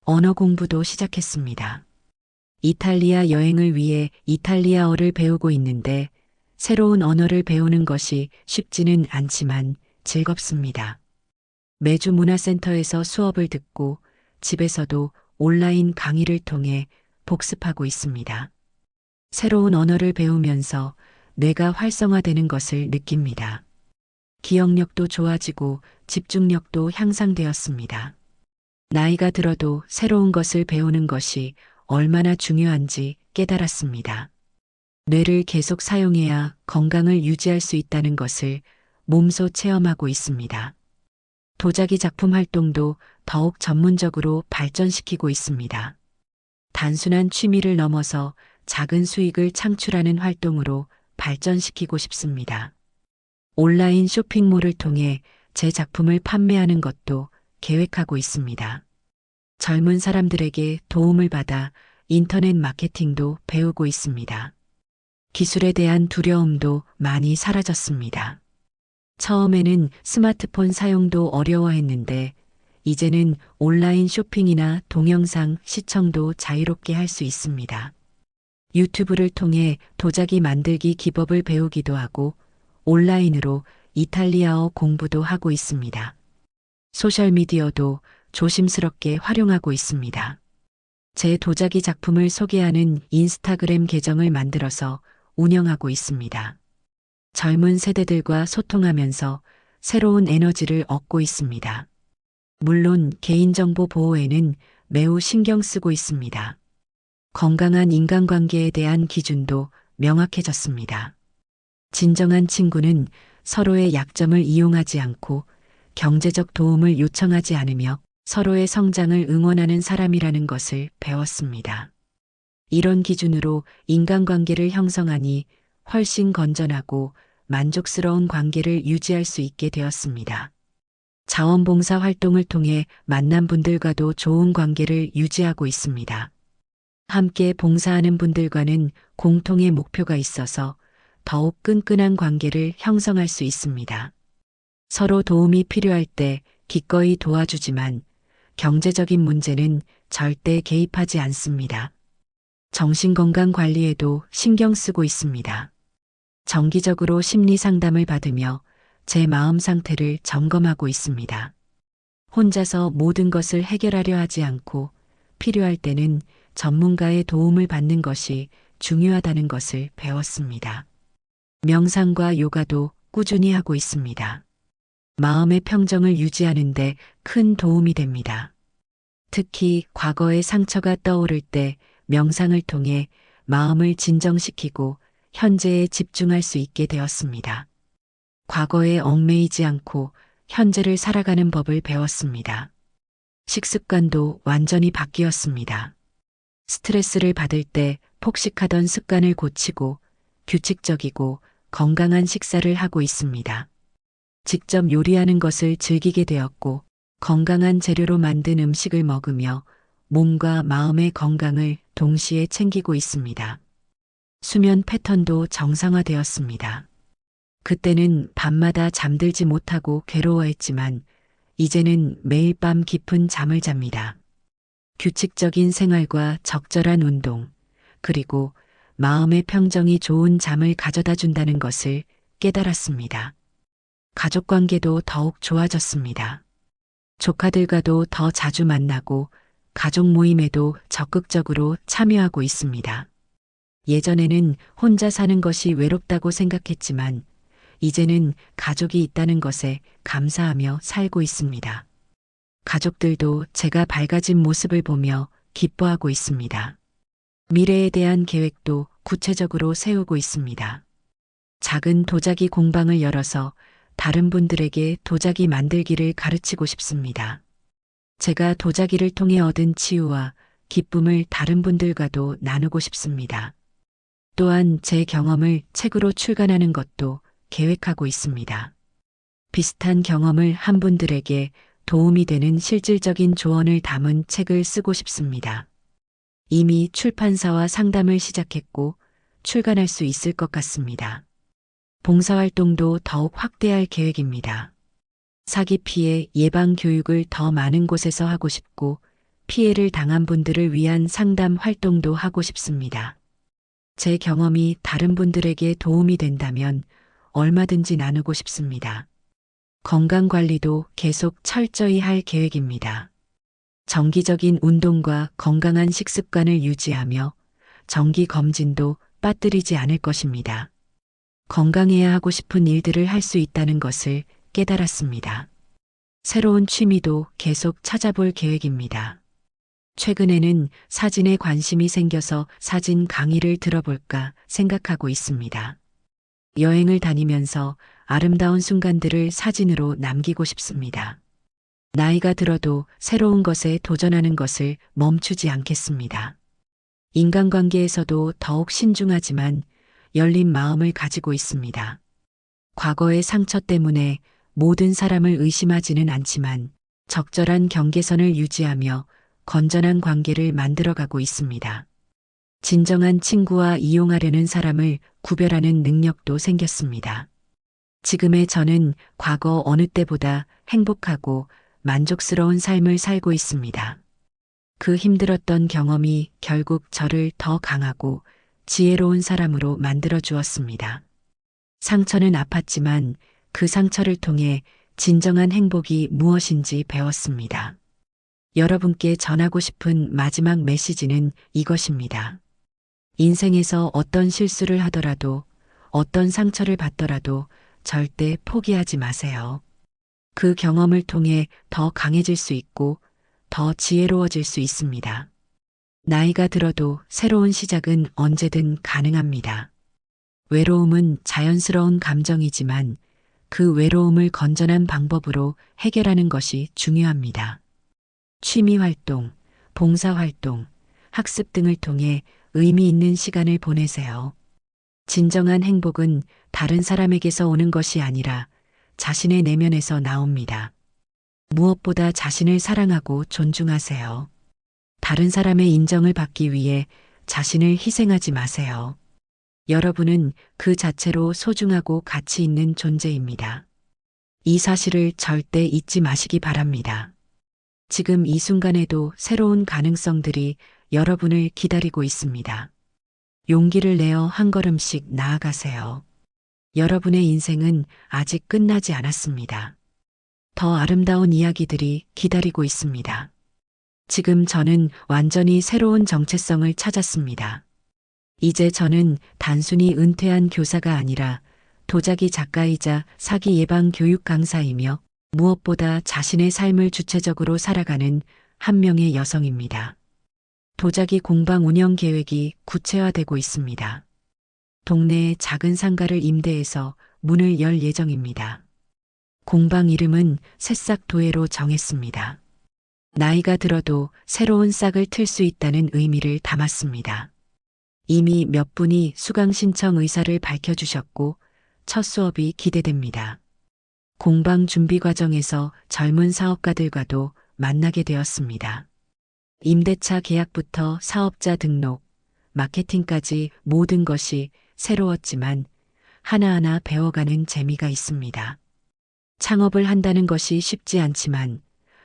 언어 공부도 시작했습니다. 이탈리아 여행을 위해 이탈리아어를 배우고 있는데 새로운 언어를 배우는 것이 쉽지는 않지만 즐겁습니다. 매주 문화센터에서 수업을 듣고 집에서도 온라인 강의를 통해 복습하고 있습니다. 새로운 언어를 배우면서 뇌가 활성화되는 것을 느낍니다. 기억력도 좋아지고 집중력도 향상되었습니다. 나이가 들어도 새로운 것을 배우는 것이 얼마나 중요한지 깨달았습니다. 뇌를 계속 사용해야 건강을 유지할 수 있다는 것을 몸소 체험하고 있습니다. 도자기 작품 활동도 더욱 전문적으로 발전시키고 있습니다. 단순한 취미를 넘어서 작은 수익을 창출하는 활동으로 발전시키고 싶습니다. 온라인 쇼핑몰을 통해 제 작품을 판매하는 것도 계획하고 있습니다. 젊은 사람들에게 도움을 받아 인터넷 마케팅도 배우고 있습니다. 기술에 대한 두려움도 많이 사라졌습니다. 처음에는 스마트폰 사용도 어려워했는데 이제는 온라인 쇼핑이나 동영상 시청도 자유롭게 할 수 있습니다. 유튜브를 통해 도자기 만들기 기법을 배우기도 하고 온라인으로 이탈리아어 공부도 하고 있습니다. 소셜미디어도 조심스럽게 활용하고 있습니다. 제 도자기 작품을 소개하는 인스타그램 계정을 만들어서 운영하고 있습니다. 젊은 세대들과 소통하면서 새로운 에너지를 얻고 있습니다. 물론 개인정보 보호에는 매우 신경 쓰고 있습니다. 건강한 인간관계에 대한 기준도 명확해졌습니다. 진정한 친구는 서로의 약점을 이용하지 않고 경제적 도움을 요청하지 않으며 서로의 성장을 응원하는 사람이라는 것을 배웠습니다. 이런 기준으로 인간관계를 형성하니 훨씬 건전하고 만족스러운 관계를 유지할 수 있게 되었습니다. 자원봉사 활동을 통해 만난 분들과도 좋은 관계를 유지하고 있습니다. 함께 봉사하는 분들과는 공통의 목표가 있어서 더욱 끈끈한 관계를 형성할 수 있습니다. 서로 도움이 필요할 때 기꺼이 도와주지만 경제적인 문제는 절대 개입하지 않습니다. 정신건강 관리에도 신경 쓰고 있습니다. 정기적으로 심리 상담을 받으며 제 마음 상태를 점검하고 있습니다. 혼자서 모든 것을 해결하려 하지 않고 필요할 때는 전문가의 도움을 받는 것이 중요하다는 것을 배웠습니다. 명상과 요가도 꾸준히 하고 있습니다. 마음의 평정을 유지하는 데 큰 도움이 됩니다. 특히 과거의 상처가 떠오를 때 명상을 통해 마음을 진정시키고 현재에 집중할 수 있게 되었습니다. 과거에 얽매이지 않고 현재를 살아가는 법을 배웠습니다. 식습관도 완전히 바뀌었습니다. 스트레스를 받을 때 폭식하던 습관을 고치고 규칙적이고 건강한 식사를 하고 있습니다. 직접 요리하는 것을 즐기게 되었고 건강한 재료로 만든 음식을 먹으며 몸과 마음의 건강을 동시에 챙기고 있습니다. 수면 패턴도 정상화되었습니다. 그때는 밤마다 잠들지 못하고 괴로워했지만 이제는 매일 밤 깊은 잠을 잡니다. 규칙적인 생활과 적절한 운동, 그리고 마음의 평정이 좋은 잠을 가져다 준다는 것을 깨달았습니다. 가족 관계도 더욱 좋아졌습니다. 조카들과도 더 자주 만나고 가족 모임에도 적극적으로 참여하고 있습니다. 예전에는 혼자 사는 것이 외롭다고 생각했지만 이제는 가족이 있다는 것에 감사하며 살고 있습니다. 가족들도 제가 밝아진 모습을 보며 기뻐하고 있습니다. 미래에 대한 계획도 구체적으로 세우고 있습니다. 작은 도자기 공방을 열어서 다른 분들에게 도자기 만들기를 가르치고 싶습니다. 제가 도자기를 통해 얻은 치유와 기쁨을 다른 분들과도 나누고 싶습니다. 또한 제 경험을 책으로 출간하는 것도 계획하고 있습니다. 비슷한 경험을 한 분들에게 도움이 되는 실질적인 조언을 담은 책을 쓰고 싶습니다. 이미 출판사와 상담을 시작했고 출간할 수 있을 것 같습니다. 봉사활동도 더욱 확대할 계획입니다. 사기 피해 예방 교육을 더 많은 곳에서 하고 싶고 피해를 당한 분들을 위한 상담 활동도 하고 싶습니다. 제 경험이 다른 분들에게 도움이 된다면 얼마든지 나누고 싶습니다. 건강 관리도 계속 철저히 할 계획입니다. 정기적인 운동과 건강한 식습관을 유지하며 정기 검진도 빠뜨리지 않을 것입니다. 건강해야 하고 싶은 일들을 할 수 있다는 것을 깨달았습니다. 새로운 취미도 계속 찾아볼 계획입니다. 최근에는 사진에 관심이 생겨서 사진 강의를 들어볼까 생각하고 있습니다. 여행을 다니면서 아름다운 순간들을 사진으로 남기고 싶습니다. 나이가 들어도 새로운 것에 도전하는 것을 멈추지 않겠습니다. 인간관계에서도 더욱 신중하지만 열린 마음을 가지고 있습니다. 과거의 상처 때문에 모든 사람을 의심하지는 않지만 적절한 경계선을 유지하며 건전한 관계를 만들어가고 있습니다. 진정한 친구와 이용하려는 사람을 구별하는 능력도 생겼습니다. 지금의 저는 과거 어느 때보다 행복하고 만족스러운 삶을 살고 있습니다. 그 힘들었던 경험이 결국 저를 더 강하고 지혜로운 사람으로 만들어 주었습니다. 상처는 아팠지만 그 상처를 통해 진정한 행복이 무엇인지 배웠습니다. 여러분께 전하고 싶은 마지막 메시지는 이것입니다. 인생에서 어떤 실수를 하더라도 어떤 상처를 받더라도 절대 포기하지 마세요. 그 경험을 통해 더 강해질 수 있고 더 지혜로워질 수 있습니다. 나이가 들어도 새로운 시작은 언제든 가능합니다. 외로움은 자연스러운 감정이지만 그 외로움을 건전한 방법으로 해결하는 것이 중요합니다. 취미 활동, 봉사 활동, 학습 등을 통해 의미 있는 시간을 보내세요. 진정한 행복은 다른 사람에게서 오는 것이 아니라 자신의 내면에서 나옵니다. 무엇보다 자신을 사랑하고 존중하세요. 다른 사람의 인정을 받기 위해 자신을 희생하지 마세요. 여러분은 그 자체로 소중하고 가치 있는 존재입니다. 이 사실을 절대 잊지 마시기 바랍니다. 지금 이 순간에도 새로운 가능성들이 여러분을 기다리고 있습니다. 용기를 내어 한 걸음씩 나아가세요. 여러분의 인생은 아직 끝나지 않았습니다. 더 아름다운 이야기들이 기다리고 있습니다. 지금 저는 완전히 새로운 정체성을 찾았습니다. 이제 저는 단순히 은퇴한 교사가 아니라 도자기 작가이자 사기 예방 교육 강사이며 무엇보다 자신의 삶을 주체적으로 살아가는 한 명의 여성입니다. 도자기 공방 운영 계획이 구체화되고 있습니다. 동네의 작은 상가를 임대해서 문을 열 예정입니다. 공방 이름은 새싹 도예로 정했습니다. 나이가 들어도 새로운 싹을 틀 수 있다는 의미를 담았습니다. 이미 몇 분이 수강 신청 의사를 밝혀주셨고 첫 수업이 기대됩니다. 공방 준비 과정에서 젊은 사업가들과도 만나게 되었습니다. 임대차 계약부터 사업자 등록, 마케팅까지 모든 것이 새로웠지만 하나하나 배워가는 재미가 있습니다. 창업을 한다는 것이 쉽지 않지만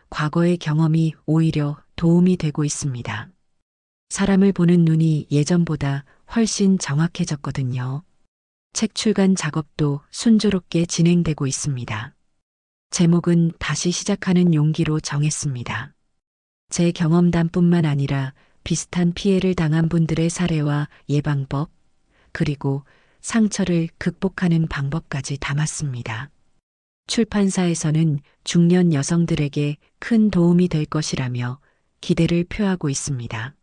과거의 경험이 오히려 도움이 되고 있습니다. 사람을 보는 눈이 예전보다 훨씬 정확해졌거든요. 책 출간 작업도 순조롭게 진행되고 있습니다. 제목은 다시 시작하는 용기로 정했습니다. 제 경험담뿐만 아니라 비슷한 피해를 당한 분들의 사례와 예방법, 그리고 상처를 극복하는 방법까지 담았습니다. 출판사에서는 중년 여성들에게 큰 도움이 될 것이라며 기대를 표하고 있습니다.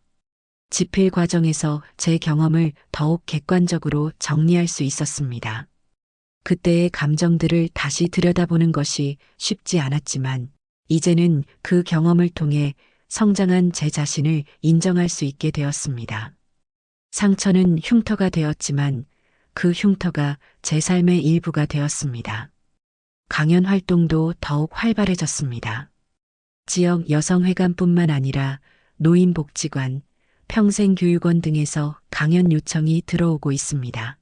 집필 과정에서 제 경험을 더욱 객관적으로 정리할 수 있었습니다. 그때의 감정들을 다시 들여다보는 것이 쉽지 않았지만 이제는 그 경험을 통해 성장한 제 자신을 인정할 수 있게 되었습니다. 상처는 흉터가 되었지만 그 흉터가 제 삶의 일부가 되었습니다. 강연 활동도 더욱 활발해졌습니다. 지역 여성회관뿐만 아니라 노인복지관, 평생교육원 등에서 강연 요청이 들어오고 있습니다.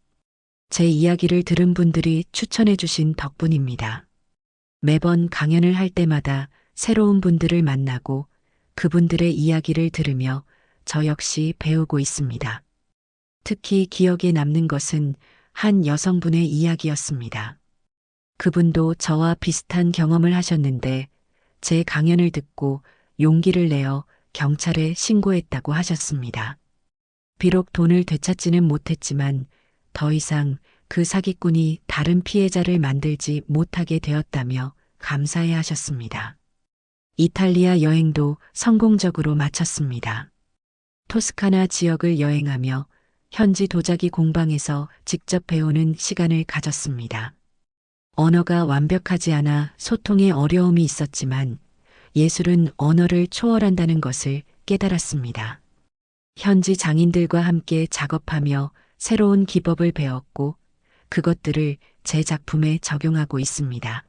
제 이야기를 들은 분들이 추천해 주신 덕분입니다. 매번 강연을 할 때마다 새로운 분들을 만나고 그분들의 이야기를 들으며 저 역시 배우고 있습니다. 특히 기억에 남는 것은 한 여성분의 이야기였습니다. 그분도 저와 비슷한 경험을 하셨는데 제 강연을 듣고 용기를 내어 경찰에 신고했다고 하셨습니다. 비록 돈을 되찾지는 못했지만 더 이상 그 사기꾼이 다른 피해자를 만들지 못하게 되었다며 감사해 하셨습니다. 이탈리아 여행도 성공적으로 마쳤습니다. 토스카나 지역을 여행하며 현지 도자기 공방에서 직접 배우는 시간을 가졌습니다. 언어가 완벽하지 않아 소통에 어려움이 있었지만 예술은 언어를 초월한다는 것을 깨달았습니다. 현지 장인들과 함께 작업하며 새로운 기법을 배웠고 그것들을 제 작품에 적용하고 있습니다.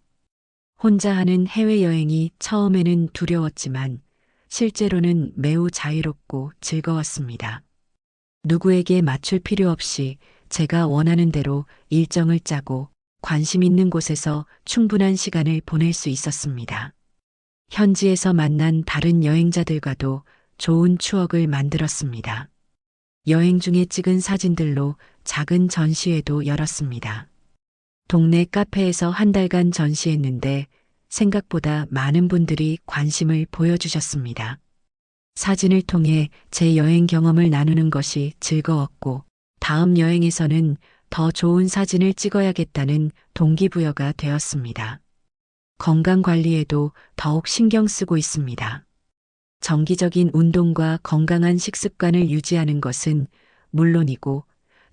혼자 하는 해외여행이 처음에는 두려웠지만 실제로는 매우 자유롭고 즐거웠습니다. 누구에게 맞출 필요 없이 제가 원하는 대로 일정을 짜고 관심 있는 곳에서 충분한 시간을 보낼 수 있었습니다. 현지에서 만난 다른 여행자들과도 좋은 추억을 만들었습니다. 여행 중에 찍은 사진들로 작은 전시회도 열었습니다. 동네 카페에서 한 달간 전시했는데 생각보다 많은 분들이 관심을 보여주셨습니다. 사진을 통해 제 여행 경험을 나누는 것이 즐거웠고 다음 여행에서는 더 좋은 사진을 찍어야겠다는 동기부여가 되었습니다. 건강 관리에도 더욱 신경 쓰고 있습니다. 정기적인 운동과 건강한 식습관을 유지하는 것은 물론이고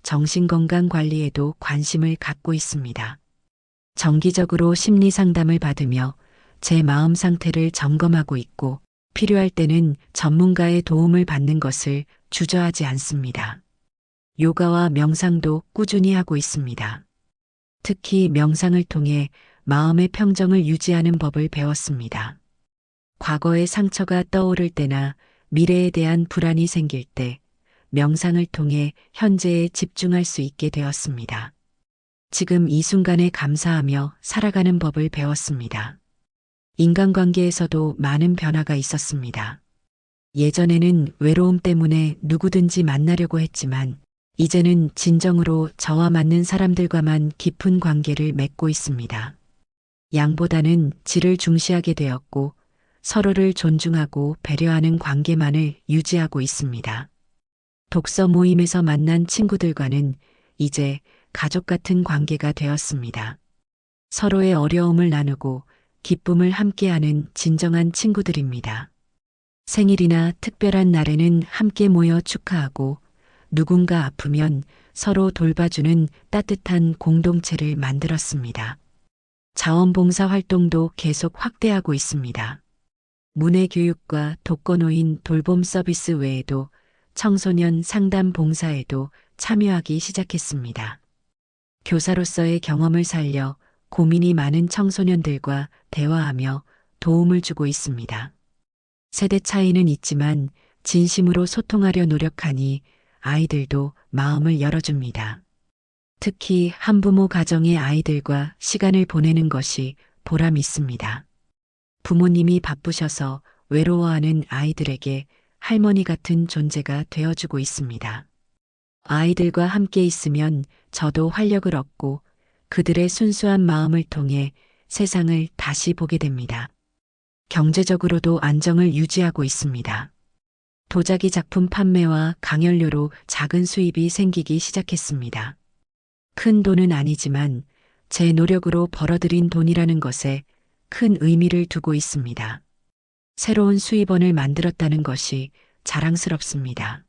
정신건강 관리에도 관심을 갖고 있습니다. 정기적으로 심리 상담을 받으며 제 마음 상태를 점검하고 있고 필요할 때는 전문가의 도움을 받는 것을 주저하지 않습니다. 요가와 명상도 꾸준히 하고 있습니다. 특히 명상을 통해 마음의 평정을 유지하는 법을 배웠습니다. 과거의 상처가 떠오를 때나 미래에 대한 불안이 생길 때 명상을 통해 현재에 집중할 수 있게 되었습니다. 지금 이 순간에 감사하며 살아가는 법을 배웠습니다. 인간관계에서도 많은 변화가 있었습니다. 예전에는 외로움 때문에 누구든지 만나려고 했지만 이제는 진정으로 저와 맞는 사람들과만 깊은 관계를 맺고 있습니다. 양보다는 질을 중시하게 되었고 서로를 존중하고 배려하는 관계만을 유지하고 있습니다. 독서 모임에서 만난 친구들과는 이제 가족 같은 관계가 되었습니다. 서로의 어려움을 나누고 기쁨을 함께하는 진정한 친구들입니다. 생일이나 특별한 날에는 함께 모여 축하하고 누군가 아프면 서로 돌봐주는 따뜻한 공동체를 만들었습니다. 자원봉사 활동도 계속 확대하고 있습니다. 문해교육과 독거노인 돌봄 서비스 외에도 청소년 상담 봉사에도 참여하기 시작했습니다. 교사로서의 경험을 살려 고민이 많은 청소년들과 대화하며 도움을 주고 있습니다. 세대 차이는 있지만 진심으로 소통하려 노력하니 아이들도 마음을 열어줍니다. 특히 한부모 가정의 아이들과 시간을 보내는 것이 보람 있습니다. 부모님이 바쁘셔서 외로워하는 아이들에게 할머니 같은 존재가 되어주고 있습니다. 아이들과 함께 있으면 저도 활력을 얻고 그들의 순수한 마음을 통해 세상을 다시 보게 됩니다. 경제적으로도 안정을 유지하고 있습니다. 도자기 작품 판매와 강연료로 작은 수입이 생기기 시작했습니다. 큰 돈은 아니지만 제 노력으로 벌어들인 돈이라는 것에 큰 의미를 두고 있습니다. 새로운 수입원을 만들었다는 것이 자랑스럽습니다.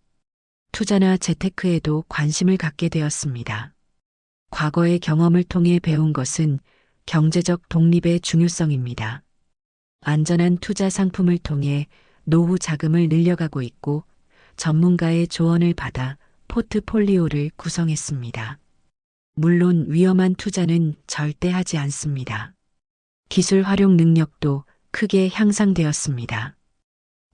투자나 재테크에도 관심을 갖게 되었습니다. 과거의 경험을 통해 배운 것은 경제적 독립의 중요성입니다. 안전한 투자 상품을 통해 노후 자금을 늘려가고 있고 전문가의 조언을 받아 포트폴리오를 구성했습니다. 물론 위험한 투자는 절대 하지 않습니다. 기술 활용 능력도 크게 향상되었습니다.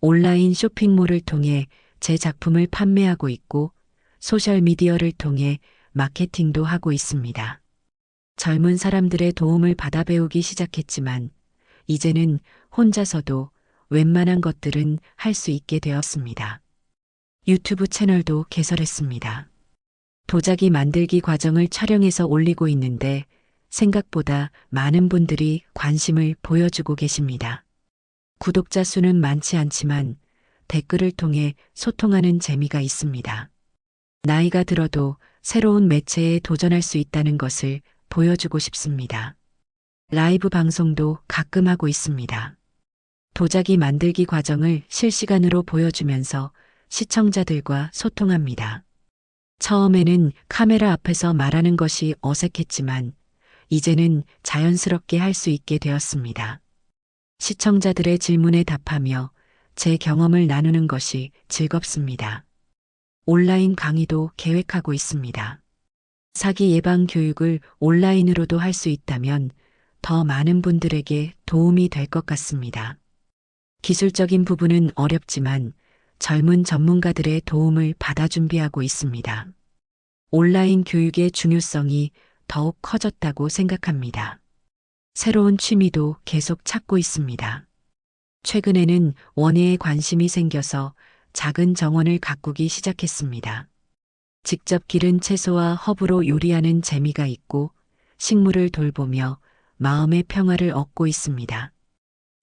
온라인 쇼핑몰을 통해 제 작품을 판매하고 있고 소셜미디어를 통해 마케팅도 하고 있습니다. 젊은 사람들의 도움을 받아 배우기 시작했지만 이제는 혼자서도 웬만한 것들은 할 수 있게 되었습니다. 유튜브 채널도 개설했습니다. 도자기 만들기 과정을 촬영해서 올리고 있는데 생각보다 많은 분들이 관심을 보여주고 계십니다. 구독자 수는 많지 않지만 댓글을 통해 소통하는 재미가 있습니다. 나이가 들어도 새로운 매체에 도전할 수 있다는 것을 보여주고 싶습니다. 라이브 방송도 가끔 하고 있습니다. 도자기 만들기 과정을 실시간으로 보여주면서 시청자들과 소통합니다. 처음에는 카메라 앞에서 말하는 것이 어색했지만 이제는 자연스럽게 할 수 있게 되었습니다. 시청자들의 질문에 답하며 제 경험을 나누는 것이 즐겁습니다. 온라인 강의도 계획하고 있습니다. 사기 예방 교육을 온라인으로도 할 수 있다면 더 많은 분들에게 도움이 될 것 같습니다. 기술적인 부분은 어렵지만 젊은 전문가들의 도움을 받아 준비하고 있습니다. 온라인 교육의 중요성이 더욱 커졌다고 생각합니다. 새로운 취미도 계속 찾고 있습니다. 최근에는 원예에 관심이 생겨서 작은 정원을 가꾸기 시작했습니다. 직접 기른 채소와 허브로 요리하는 재미가 있고 식물을 돌보며 마음의 평화를 얻고 있습니다.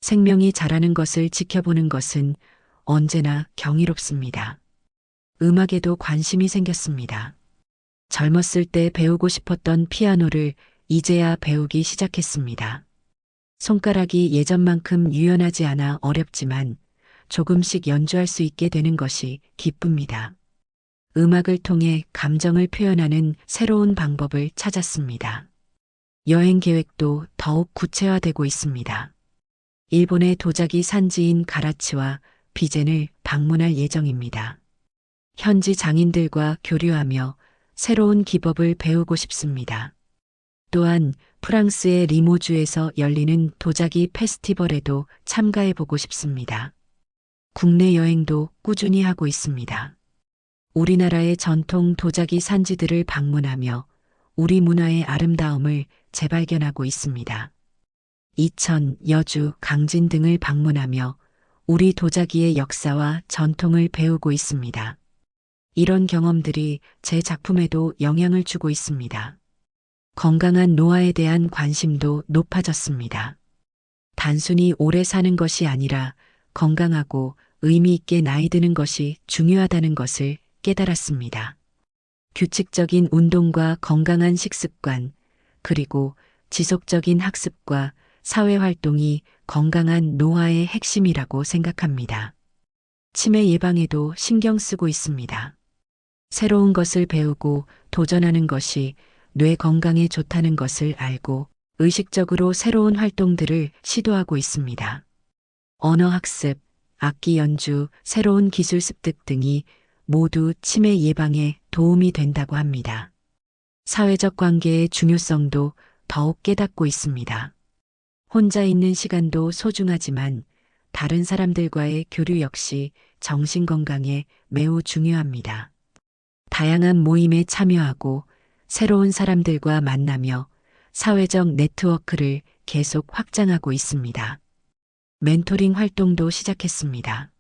생명이 자라는 것을 지켜보는 것은 언제나 경이롭습니다. 음악에도 관심이 생겼습니다. 젊었을 때 배우고 싶었던 피아노를 이제야 배우기 시작했습니다. 손가락이 예전만큼 유연하지 않아 어렵지만 조금씩 연주할 수 있게 되는 것이 기쁩니다. 음악을 통해 감정을 표현하는 새로운 방법을 찾았습니다. 여행 계획도 더욱 구체화되고 있습니다. 일본의 도자기 산지인 가라치와 비젠을 방문할 예정입니다. 현지 장인들과 교류하며 새로운 기법을 배우고 싶습니다. 또한 프랑스의 리모주에서 열리는 도자기 페스티벌에도 참가해 보고 싶습니다. 국내 여행도 꾸준히 하고 있습니다. 우리나라의 전통 도자기 산지들을 방문하며 우리 문화의 아름다움을 재발견하고 있습니다. 이천, 여주, 강진 등을 방문하며 우리 도자기의 역사와 전통을 배우고 있습니다. 이런 경험들이 제 작품에도 영향을 주고 있습니다. 건강한 노화에 대한 관심도 높아졌습니다. 단순히 오래 사는 것이 아니라 건강하고 의미 있게 나이 드는 것이 중요하다는 것을 깨달았습니다. 규칙적인 운동과 건강한 식습관, 그리고 지속적인 학습과 사회활동이 건강한 노화의 핵심이라고 생각합니다. 치매 예방에도 신경 쓰고 있습니다. 새로운 것을 배우고 도전하는 것이 뇌 건강에 좋다는 것을 알고 의식적으로 새로운 활동들을 시도하고 있습니다. 언어 학습, 악기 연주, 새로운 기술 습득 등이 모두 치매 예방에 도움이 된다고 합니다. 사회적 관계의 중요성도 더욱 깨닫고 있습니다. 혼자 있는 시간도 소중하지만 다른 사람들과의 교류 역시 정신 건강에 매우 중요합니다. 다양한 모임에 참여하고 새로운 사람들과 만나며 사회적 네트워크를 계속 확장하고 있습니다. 멘토링 활동도 시작했습니다.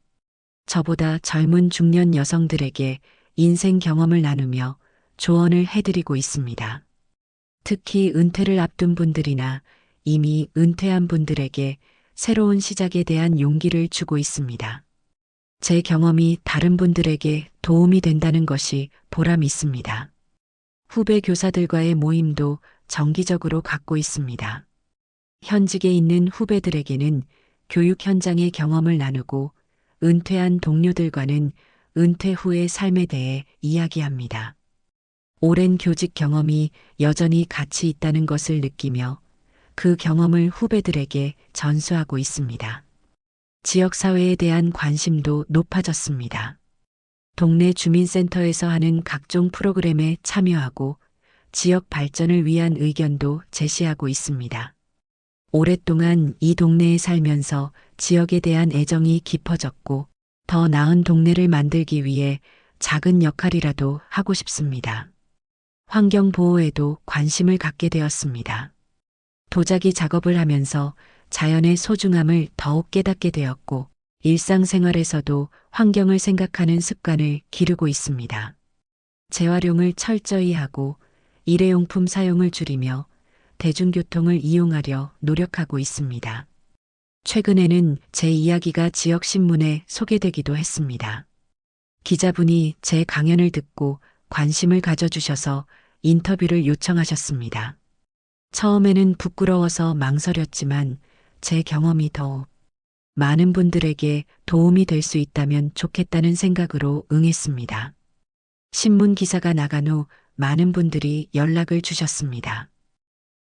저보다 젊은 중년 여성들에게 인생 경험을 나누며 조언을 해드리고 있습니다. 특히 은퇴를 앞둔 분들이나 이미 은퇴한 분들에게 새로운 시작에 대한 용기를 주고 있습니다. 제 경험이 다른 분들에게 도움이 된다는 것이 보람 있습니다. 후배 교사들과의 모임도 정기적으로 갖고 있습니다. 현직에 있는 후배들에게는 교육 현장의 경험을 나누고 은퇴한 동료들과는 은퇴 후의 삶에 대해 이야기합니다. 오랜 교직 경험이 여전히 가치 있다는 것을 느끼며 그 경험을 후배들에게 전수하고 있습니다. 지역사회에 대한 관심도 높아졌습니다. 동네 주민센터에서 하는 각종 프로그램에 참여하고 지역 발전을 위한 의견도 제시하고 있습니다. 오랫동안 이 동네에 살면서 지역에 대한 애정이 깊어졌고 더 나은 동네를 만들기 위해 작은 역할이라도 하고 싶습니다. 환경 보호에도 관심을 갖게 되었습니다. 도자기 작업을 하면서 자연의 소중함을 더욱 깨닫게 되었고 일상생활에서도 환경을 생각하는 습관을 기르고 있습니다. 재활용을 철저히 하고 일회용품 사용을 줄이며 대중교통을 이용하려 노력하고 있습니다. 최근에는 제 이야기가 지역신문에 소개되기도 했습니다. 기자분이 제 강연을 듣고 관심을 가져주셔서 인터뷰를 요청하셨습니다. 처음에는 부끄러워서 망설였지만 제 경험이 더욱 많은 분들에게 도움이 될 수 있다면 좋겠다는 생각으로 응했습니다. 신문 기사가 나간 후 많은 분들이 연락을 주셨습니다.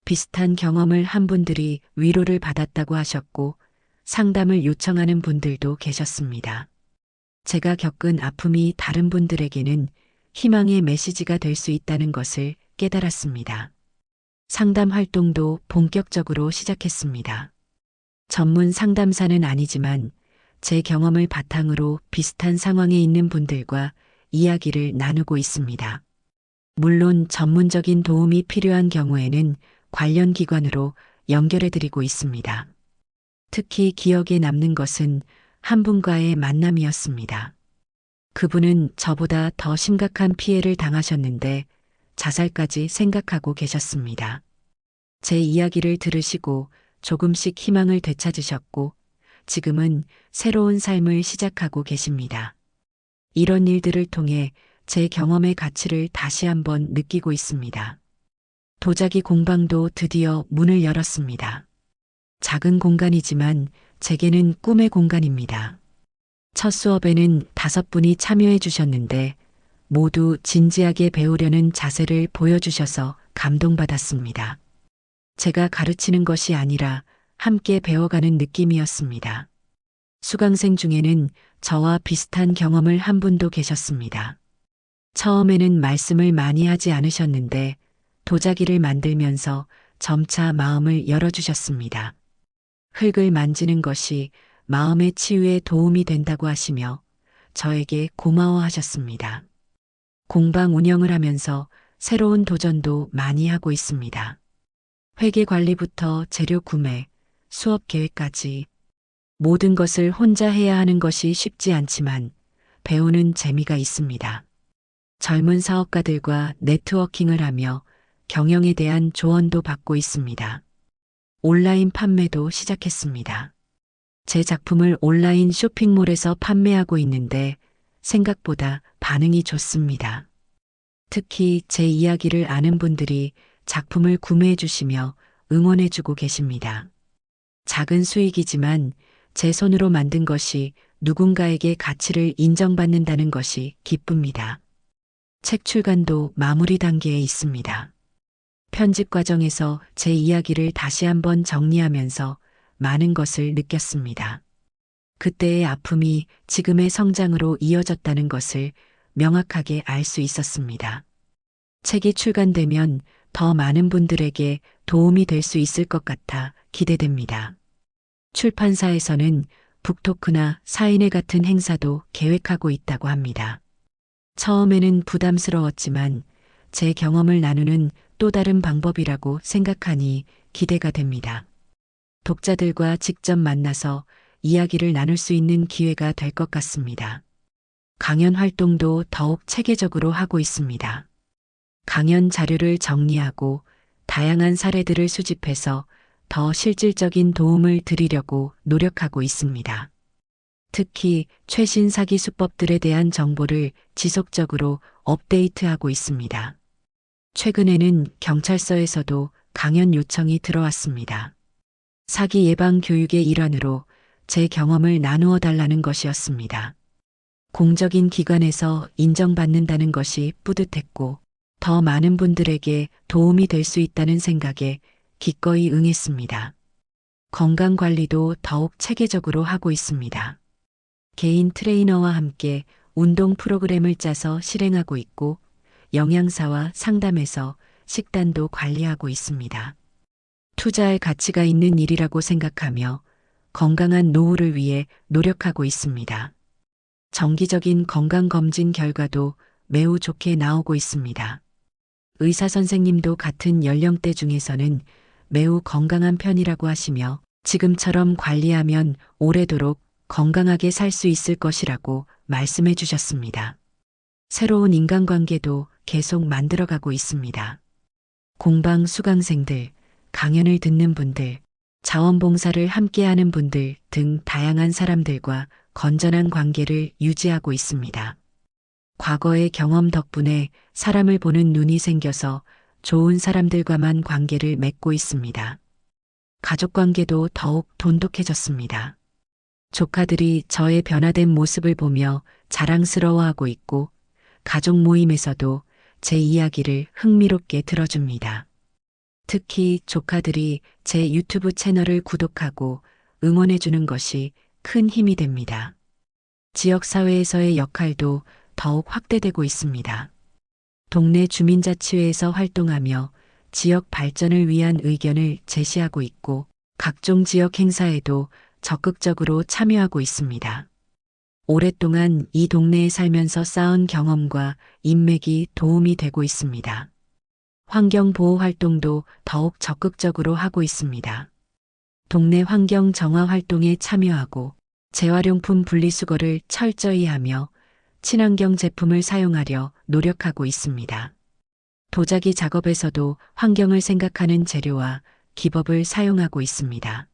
비슷한 경험을 한 분들이 위로를 받았다고 하셨고 상담을 요청하는 분들도 계셨습니다. 제가 겪은 아픔이 다른 분들에게는 희망의 메시지가 될 수 있다는 것을 깨달았습니다. 상담 활동도 본격적으로 시작했습니다. 전문 상담사는 아니지만 제 경험을 바탕으로 비슷한 상황에 있는 분들과 이야기를 나누고 있습니다. 물론 전문적인 도움이 필요한 경우에는 관련 기관으로 연결해드리고 있습니다. 특히 기억에 남는 것은 한 분과의 만남이었습니다. 그분은 저보다 더 심각한 피해를 당하셨는데 자살까지 생각하고 계셨습니다. 제 이야기를 들으시고 조금씩 희망을 되찾으셨고 지금은 새로운 삶을 시작하고 계십니다. 이런 일들을 통해 제 경험의 가치를 다시 한번 느끼고 있습니다. 도자기 공방도 드디어 문을 열었습니다. 작은 공간이지만 제게는 꿈의 공간입니다. 첫 수업에는 5분이 참여해 주셨는데 모두 진지하게 배우려는 자세를 보여주셔서 감동받았습니다. 제가 가르치는 것이 아니라 함께 배워가는 느낌이었습니다. 수강생 중에는 저와 비슷한 경험을 한 분도 계셨습니다. 처음에는 말씀을 많이 하지 않으셨는데 도자기를 만들면서 점차 마음을 열어주셨습니다. 흙을 만지는 것이 마음의 치유에 도움이 된다고 하시며 저에게 고마워하셨습니다. 공방 운영을 하면서 새로운 도전도 많이 하고 있습니다. 회계 관리부터 재료 구매, 수업 계획까지 모든 것을 혼자 해야 하는 것이 쉽지 않지만 배우는 재미가 있습니다. 젊은 사업가들과 네트워킹을 하며 경영에 대한 조언도 받고 있습니다. 온라인 판매도 시작했습니다. 제 작품을 온라인 쇼핑몰에서 판매하고 있는데 생각보다 반응이 좋습니다. 특히 제 이야기를 아는 분들이 작품을 구매해 주시며 응원해 주고 계십니다. 작은 수익이지만 제 손으로 만든 것이 누군가에게 가치를 인정받는다는 것이 기쁩니다. 책 출간도 마무리 단계에 있습니다. 편집 과정에서 제 이야기를 다시 한번 정리하면서 많은 것을 느꼈습니다. 그때의 아픔이 지금의 성장으로 이어졌다는 것을 명확하게 알 수 있었습니다. 책이 출간되면 더 많은 분들에게 도움이 될 수 있을 것 같아 기대됩니다. 출판사에서는 북토크나 사인회 같은 행사도 계획하고 있다고 합니다. 처음에는 부담스러웠지만 제 경험을 나누는 또 다른 방법이라고 생각하니 기대가 됩니다. 독자들과 직접 만나서 이야기를 나눌 수 있는 기회가 될 것 같습니다. 강연 활동도 더욱 체계적으로 하고 있습니다. 강연 자료를 정리하고 다양한 사례들을 수집해서 더 실질적인 도움을 드리려고 노력하고 있습니다. 특히 최신 사기 수법들에 대한 정보를 지속적으로 업데이트하고 있습니다. 최근에는 경찰서에서도 강연 요청이 들어왔습니다. 사기 예방 교육의 일환으로 제 경험을 나누어 달라는 것이었습니다. 공적인 기관에서 인정받는다는 것이 뿌듯했고 더 많은 분들에게 도움이 될 수 있다는 생각에 기꺼이 응했습니다. 건강관리도 더욱 체계적으로 하고 있습니다. 개인 트레이너와 함께 운동 프로그램을 짜서 실행하고 있고 영양사와 상담해서 식단도 관리하고 있습니다. 투자할 가치가 있는 일이라고 생각하며 건강한 노후를 위해 노력하고 있습니다. 정기적인 건강검진 결과도 매우 좋게 나오고 있습니다. 의사 선생님도 같은 연령대 중에서는 매우 건강한 편이라고 하시며 지금처럼 관리하면 오래도록 건강하게 살 수 있을 것이라고 말씀해 주셨습니다. 새로운 인간관계도 계속 만들어가고 있습니다. 공방 수강생들, 강연을 듣는 분들, 자원봉사를 함께하는 분들 등 다양한 사람들과 건전한 관계를 유지하고 있습니다. 과거의 경험 덕분에 사람을 보는 눈이 생겨서 좋은 사람들과만 관계를 맺고 있습니다. 가족 관계도 더욱 돈독해졌습니다. 조카들이 저의 변화된 모습을 보며 자랑스러워하고 있고 가족 모임에서도 제 이야기를 흥미롭게 들어줍니다. 특히 조카들이 제 유튜브 채널을 구독하고 응원해주는 것이 큰 힘이 됩니다. 지역사회에서의 역할도 더욱 확대되고 있습니다. 동네 주민자치회에서 활동하며 지역 발전을 위한 의견을 제시하고 있고 각종 지역 행사에도 적극적으로 참여하고 있습니다. 오랫동안 이 동네에 살면서 쌓은 경험과 인맥이 도움이 되고 있습니다. 환경보호 활동도 더욱 적극적으로 하고 있습니다. 동네 환경 정화 활동에 참여하고 재활용품 분리수거를 철저히 하며 친환경 제품을 사용하려 노력하고 있습니다. 도자기 작업에서도 환경을 생각하는 재료와 기법을 사용하고 있습니다.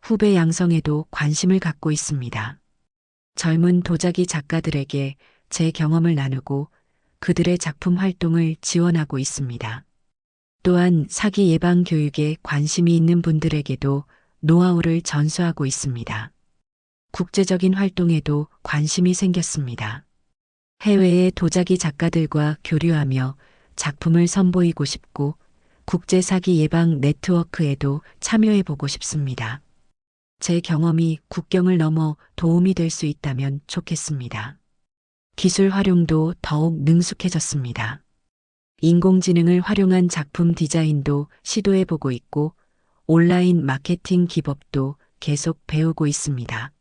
후배 양성에도 관심을 갖고 있습니다. 젊은 도자기 작가들에게 제 경험을 나누고 그들의 작품 활동을 지원하고 있습니다. 또한 사기 예방 교육에 관심이 있는 분들에게도 노하우를 전수하고 있습니다. 국제적인 활동에도 관심이 생겼습니다. 해외의 도자기 작가들과 교류하며 작품을 선보이고 싶고 국제 사기 예방 네트워크에도 참여해보고 싶습니다. 제 경험이 국경을 넘어 도움이 될 수 있다면 좋겠습니다. 기술 활용도 더욱 능숙해졌습니다. 인공지능을 활용한 작품 디자인도 시도해보고 있고 온라인 마케팅 기법도 계속 배우고 있습니다.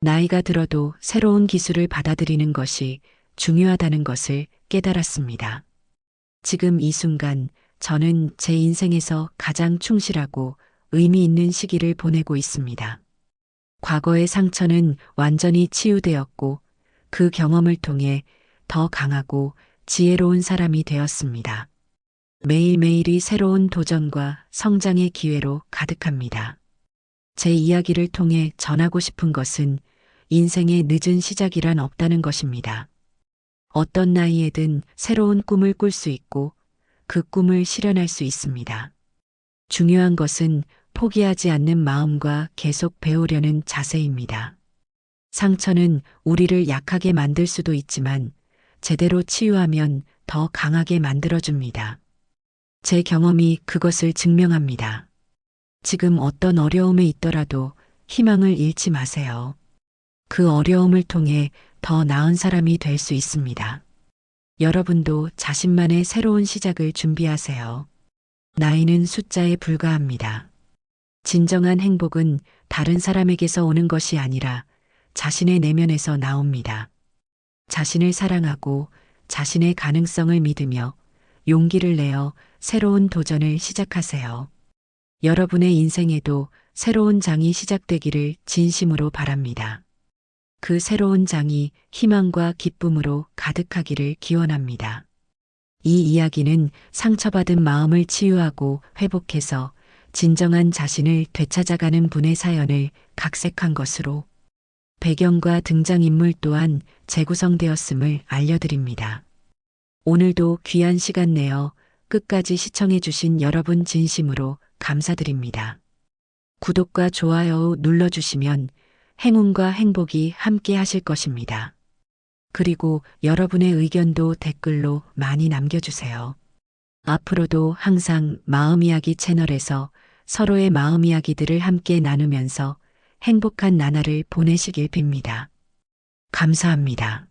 나이가 들어도 새로운 기술을 받아들이는 것이 중요하다는 것을 깨달았습니다. 지금 이 순간 저는 제 인생에서 가장 충실하고 의미 있는 시기를 보내고 있습니다. 과거의 상처는 완전히 치유되었고 그 경험을 통해 더 강하고 지혜로운 사람이 되었습니다. 매일매일이 새로운 도전과 성장의 기회로 가득합니다. 제 이야기를 통해 전하고 싶은 것은 인생의 늦은 시작이란 없다는 것입니다. 어떤 나이에든 새로운 꿈을 꿀 수 있고 그 꿈을 실현할 수 있습니다. 중요한 것은 포기하지 않는 마음과 계속 배우려는 자세입니다. 상처는 우리를 약하게 만들 수도 있지만 제대로 치유하면 더 강하게 만들어줍니다. 제 경험이 그것을 증명합니다. 지금 어떤 어려움에 있더라도 희망을 잃지 마세요. 그 어려움을 통해 더 나은 사람이 될 수 있습니다. 여러분도 자신만의 새로운 시작을 준비하세요. 나이는 숫자에 불과합니다. 진정한 행복은 다른 사람에게서 오는 것이 아니라 자신의 내면에서 나옵니다. 자신을 사랑하고 자신의 가능성을 믿으며 용기를 내어 새로운 도전을 시작하세요. 여러분의 인생에도 새로운 장이 시작되기를 진심으로 바랍니다. 그 새로운 장이 희망과 기쁨으로 가득하기를 기원합니다. 이 이야기는 상처받은 마음을 치유하고 회복해서 진정한 자신을 되찾아가는 분의 사연을 각색한 것으로 배경과 등장인물 또한 재구성되었음을 알려드립니다. 오늘도 귀한 시간 내어 끝까지 시청해주신 여러분 진심으로 감사드립니다. 구독과 좋아요 눌러주시면 행운과 행복이 함께 하실 것입니다. 그리고 여러분의 의견도 댓글로 많이 남겨주세요. 앞으로도 항상 마음이야기 채널에서 서로의 마음 이야기들을 함께 나누면서 행복한 나날을 보내시길 빕니다. 감사합니다.